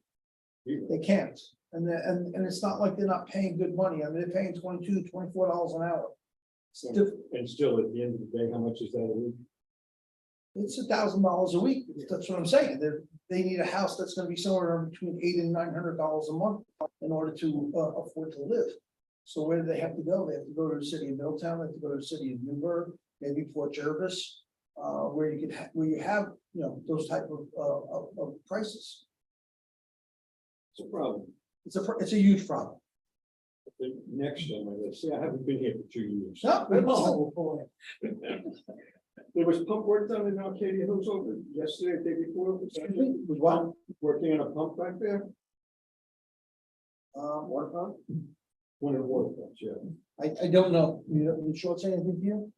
They can't. And it's not like they're not paying good money. I mean, they're paying $22, $24 an hour. And still, at the end of the day, how much is that a week? It's $1,000 a week. That's what I'm saying. They need a house that's gonna be somewhere between $800 and $900 a month in order to afford to live. So where do they have to go? They have to go to the city of Middletown, they have to go to the city of Newburgh, maybe Port Jervis, where you have, those type of prices. It's a problem. It's a huge problem. The next time, let's say, I haven't been here for 2 years. No. There was pump work done in Arcadia Hills over yesterday, the day before. Was what? Working on a pump back there, Water pump? one of the water pumps, yeah. I don't know. You sure say anything to you?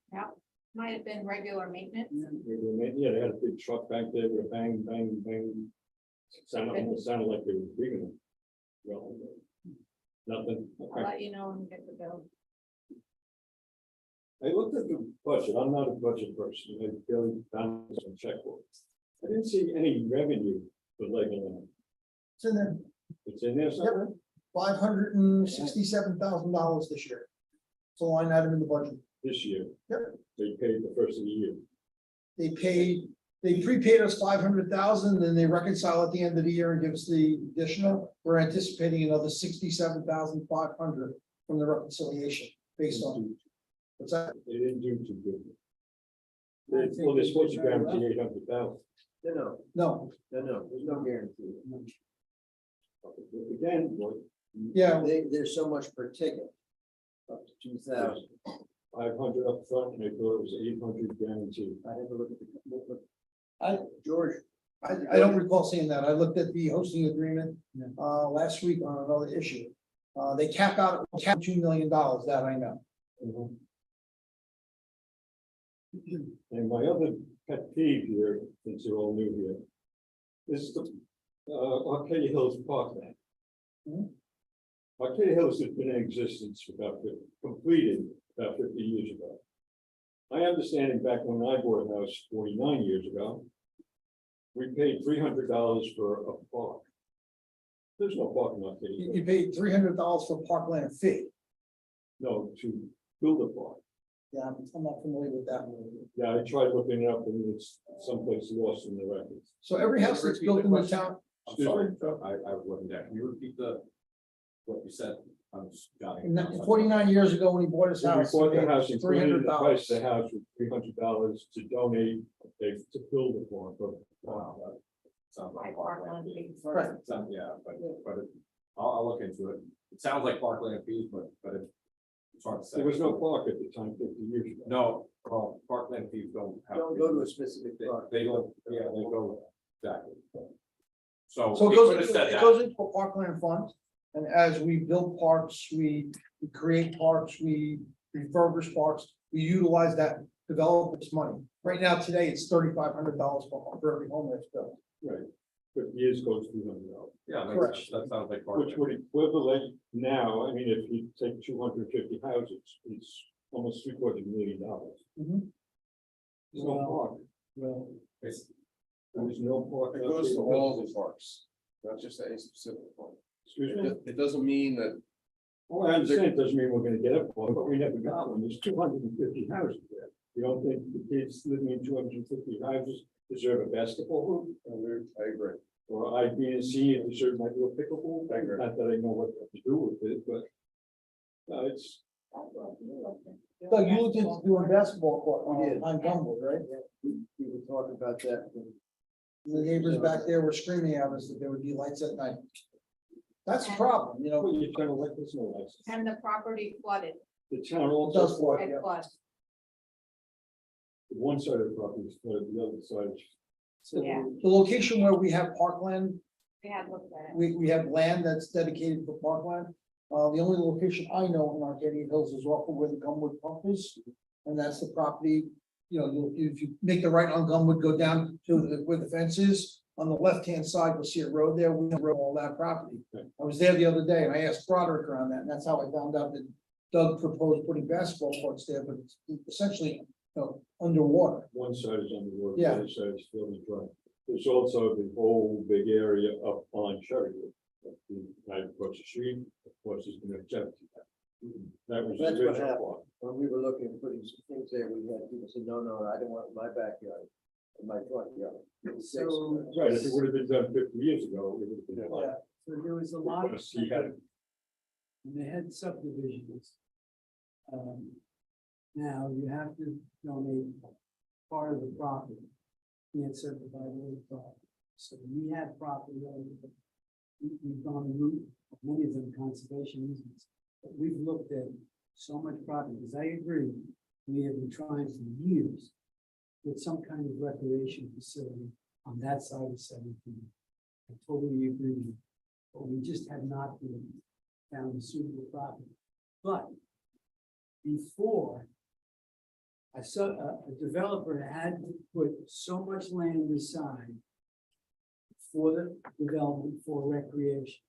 Might have been regular maintenance. Yeah, they had a big truck back there with a bang, bang, bang. Sounded like they were digging. Well, nothing. I'll Okay. let you know when we get the bill. I looked at the budget. I'm not a budget person. I barely found some checkbooks. I didn't see any revenue for Legoland. It's in there. It's in there somewhere? $567,000 this year. It's a line item in the budget. This year. Yep. They paid the first of the year. They prepaid us 500,000, then they reconcile at the end of the year and give us the additional. We're anticipating another 67,500 from the reconciliation based on. What's that? They didn't do too good. Well, they're supposed to guarantee 800,000. No, No, there's no guarantee. Again, what, yeah, There's so much per ticket. Up to 2,000. 500 up front, and they thought it was 800 guaranteed. I had to look at George, I don't recall seeing that. I looked at the hosting agreement last week on another issue. They cap out at $2 million, that I know. And my other pet peeve here, since you're all new here, is the Arcadia Hills Parkland. Mhm. Arcadia Hills has been in existence for completed about 50 years ago. My understanding back when I bought a house 49 years ago, we paid $300 for a park. There's no park in Arcadia. You paid $300 for parkland fee. No, to build a park. Yeah, I'm not familiar with that one. Yeah, I tried looking it up and it's someplace lost in the records. So every house that's built in the town, I'm sorry, I wasn't there. Can you repeat what you said? I'm just jotting. it down. 49 years ago when he bought his So we house. bought he the paid house, included in the price of the $300. house with $300 to donate, to build a farm, but. Wow, that sounds like Like parkland Parkland fees. fees. Right. Yeah, but I'll look into it. It sounds like parkland fees, but it's hard to say. There was no park at the time 50 years ago. No, well, parkland fees don't have. don't go to a specific They park. they don't, yeah, they go, exactly. So. So we it could've said that. goes into a parkland fund. And as we build parks, we create parks, we refurbish parks, we utilize that developer's money. Right now, today, it's $3,500 for every home that's built. Right, but years goes $200. Yeah, Correct. that sounds like. part of Which it. would equivalent now, I mean, if you take 250 houses, it's almost $750,000. Mhm. There's no park, Well, It's- there's no park. It goes to all the parks, not just a specific one. Excuse me? It doesn't mean that Oh, I understand, it doesn't mean we're gonna get up one, but we never got one, there's 250 houses there. You don't think the kids living in 250 houses deserve a basketball hoop? I agree. Or I being a senior deserve my little pickleball? I agree. Not that I know what to do with it, but. It's, Doug, you looked into doing basketball court on Gumwood, right? We were talking about that. The neighbors back there were screaming at us that there would be lights at night. That's the problem, you know. well, you turn like this, no license. And the property flooded, The town It also, does flood, it yeah. flooded. one side of the property is flooded, the other side is. Yeah. The location where we have parkland, We had looked at it. we have land that's dedicated for parkland. The only location I know in Arcadia Hills is off of where the Gumwood pump is. And that's the property, you know, if you make the right on Gumwood, go down to where the fence is. On the left-hand side, you'll see a road there, we own all that property. I was there the other day and I asked Broderick around that, and that's how I found out that Doug proposed putting basketball courts there, but it's essentially, you know, underwater. One side is underwater, the Yeah. other side is filled with dry. There's also the whole big area up on Cherrywood. Right across the street, of course, is gonna jump to that. That was the That's what original happened. part. When we were looking at putting some things there, we had people say, no, I don't want it in my backyard, in my front yard. So- Right, if it would have been done 50 years ago, it would have been fine. so there was a lot of. Because he had- And they had subdivisions. Now you have to donate part of the property. Can't certify the whole property. So we had property owners. We've gone the route of many of them conservation easements. But we've looked at so much property, because I agree, we have been trying for years with some kind of recreation facility on that side of 17. I totally agree with you, but we just have not been found a suitable property. But before, I saw a developer had to put so much land aside for the development for recreation.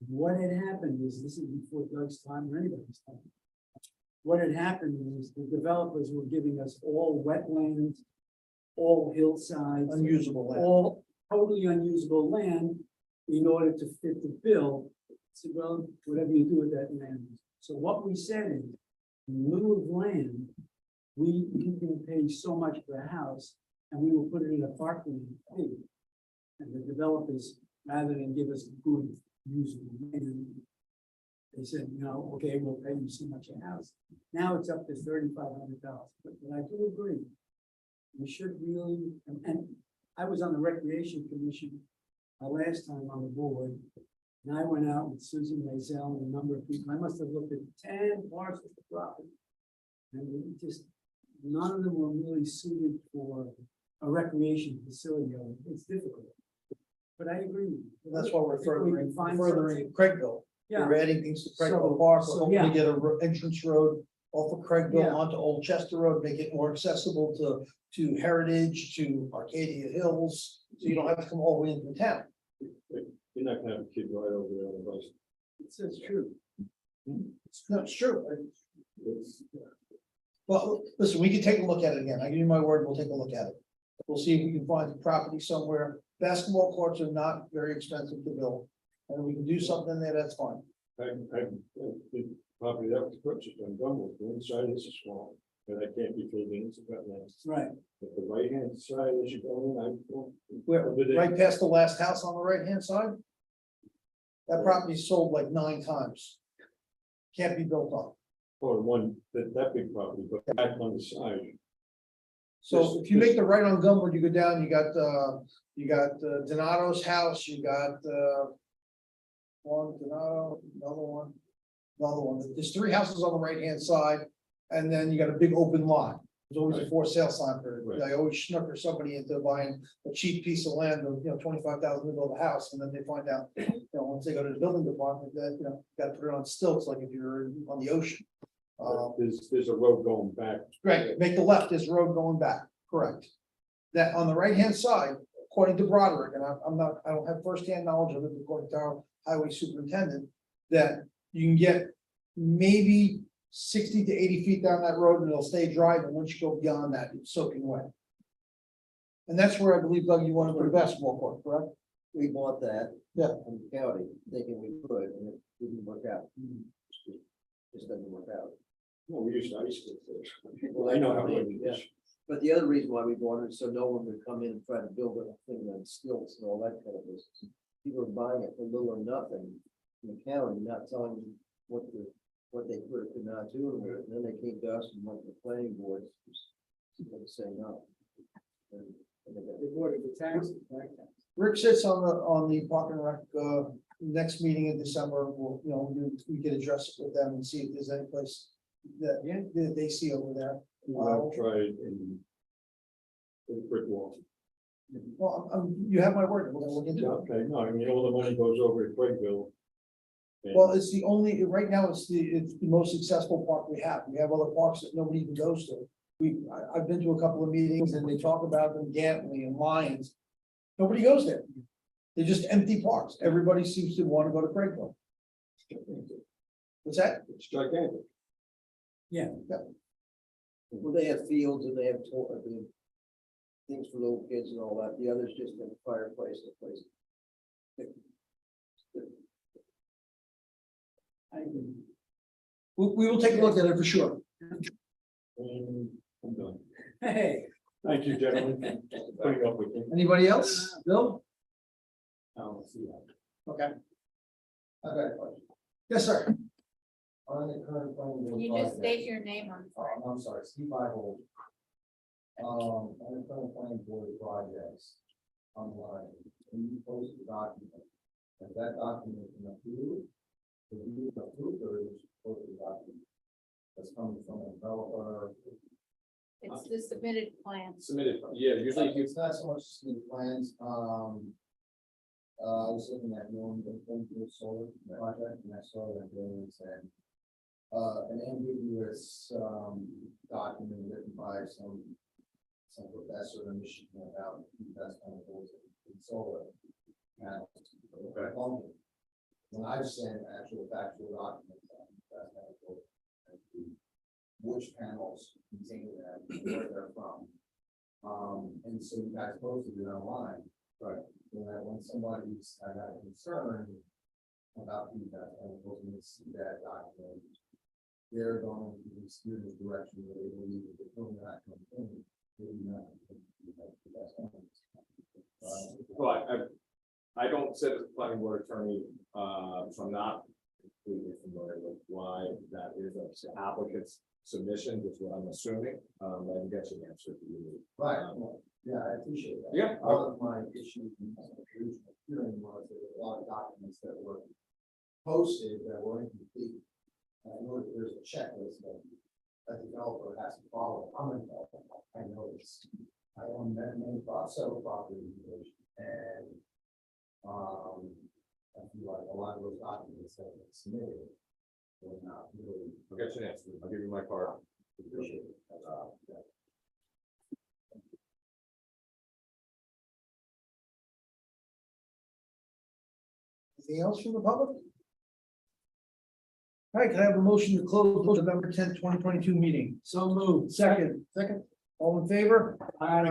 What had happened is, this is before Doug's time or anybody's time. What had happened was the developers were giving us all wetlands, all hillsides, Unusable land. all totally unusable land in order to fit the bill. So, well, whatever you do with that land. So what we said is, in lieu of land, we can pay so much for a house and we will put it in a parkland fee. And the developers, rather than give us good usable land, they said, no, okay, we'll pay you so much a house. Now it's up to $3,500. But I do agree. We should really, and I was on the Recreation Commission last time on the board. And I went out with Susan Maisel and a number of people. I must have looked at 10 parcels of property. And we just, none of them were really suited for a recreation facility. It's difficult. But I agree. with you. That's why we're If we can furthering, find furthering Craigville. Yeah, We're adding things to Craigville So- Park, so, we're hoping to yeah. get a entrance road off of Craigville Yeah. onto Old Chester Road, make it more accessible to Heritage, to Arcadia Hills, so you don't have to come all the way into town. You're not gonna have a kid right over there on the bus. it's true. No, it's true. It's- Well, listen, we can take a look at it again. I give you my word, we'll take a look at it. We'll see if we can find the property somewhere. Basketball courts are not very expensive to build. And we can do something there, that's fine. the property that was purchased on Gumwood, the inside is a swamp, but I can't be taken into that land. Right. But the right hand side, as you go in, I don't. We're Over there. right past the last house on the right-hand side. That property sold like 9 times. Can't be built on. Or the one, that big property, but back on the side. So if you make the right on Gumwood, you go down, you got Donato's house, you got one, Donato, another one. There's 3 houses on the right-hand side, and then you got a big open lot. There's always a Right. for sale sign for it. Right. They always snooker somebody into buying a cheap piece of land of, $25,000 to build a house, and then they find out, once they go to the building department, that, gotta put it on stilts, like if you're on the ocean. There's a road going back. Greg, make the left, there's a road going back, correct. That on the right-hand side, according to Broderick, and I don't have firsthand knowledge of it, according to our highway superintendent, that you can get maybe 60 to 80 feet down that road and it'll stay dry, but once you go beyond that, it's soaking wet. And that's where I believe, Doug, you want to put a basketball court, correct? We bought that. Yeah. From the county, thinking we could, and it didn't work out. Just doesn't work out. Well, we used to ice skate there. Well, I know how yeah. it is. But the other reason why we bought it, is so no one would come in and try to build a thing on stilts and all that kind of business. People are buying it for little or nothing from the county, not telling them what they could or could not do with it. And then they came to us and went to the planning board, saying no. And they got- They bought it for taxes, right? Rick sits on the Park and Rec, next meeting in December, we'll, we can address it with them and see if there's any place that they see over there. I've tried in the brick wall. Well, you have my word, we're gonna look into it. Okay, no, I mean, all the money goes over to Quakeville. And- Well, it's the only, right now, it's the most successful park we have. We have other parks that nobody even goes to. I've been to a couple of meetings and they talk about them, Gantley and Lions. Nobody goes there. They're just empty parks. Everybody seems to want to go to Craigville. What's that? It's gigantic. Well, they have fields and they have things for little kids and all that. The other's just a fireplace, a place. We will take a look at it for sure. And I'm done. Hey. Thank you, gentlemen, for putting up with me. Anybody else? Bill? I don't see that. Okay. I've got a question. Yes, sir. On the current planning board Can you just project- state your name on the I'm sorry, Steve Bible. On the current planning board projects online, when you post a document, has that document been approved? Have you approved or is it post a document that's coming from a developer? It's the submitted plan. Submitted, yeah, usually if you, It's not so much the plans, I was looking at your solar project and I saw that there was an ambiguous, document written by some professor in Michigan about investment in solar panels. Okay. When I've sent actual factual documents on that, which panels contain that, where they're from. And so you guys posted it online. Right. And that when somebody's got a concern about feedback, and posting to see that document, they're going to be steered in the direction where they believe that they're going to continue. well, I don't sit as a planning board attorney, so I'm not completely familiar with why that is an applicant's submission, is what I'm assuming. I can get you an answer if you need. Right, yeah, I appreciate that. Yeah. All of my issues in the hearing was there were a lot of documents that were posted that were incomplete. And I know that there's a checklist that a developer has to follow. I'm a developer, I know this. I own many several properties and I feel like a lot of those documents that were submitted were not really. I'll get you an answer. I'll give you my card. Appreciate it. Yeah. Anything else from the public? All right, can I have a motion to close the November 10th, 2022 meeting? So moved. Second, all in favor? Aye.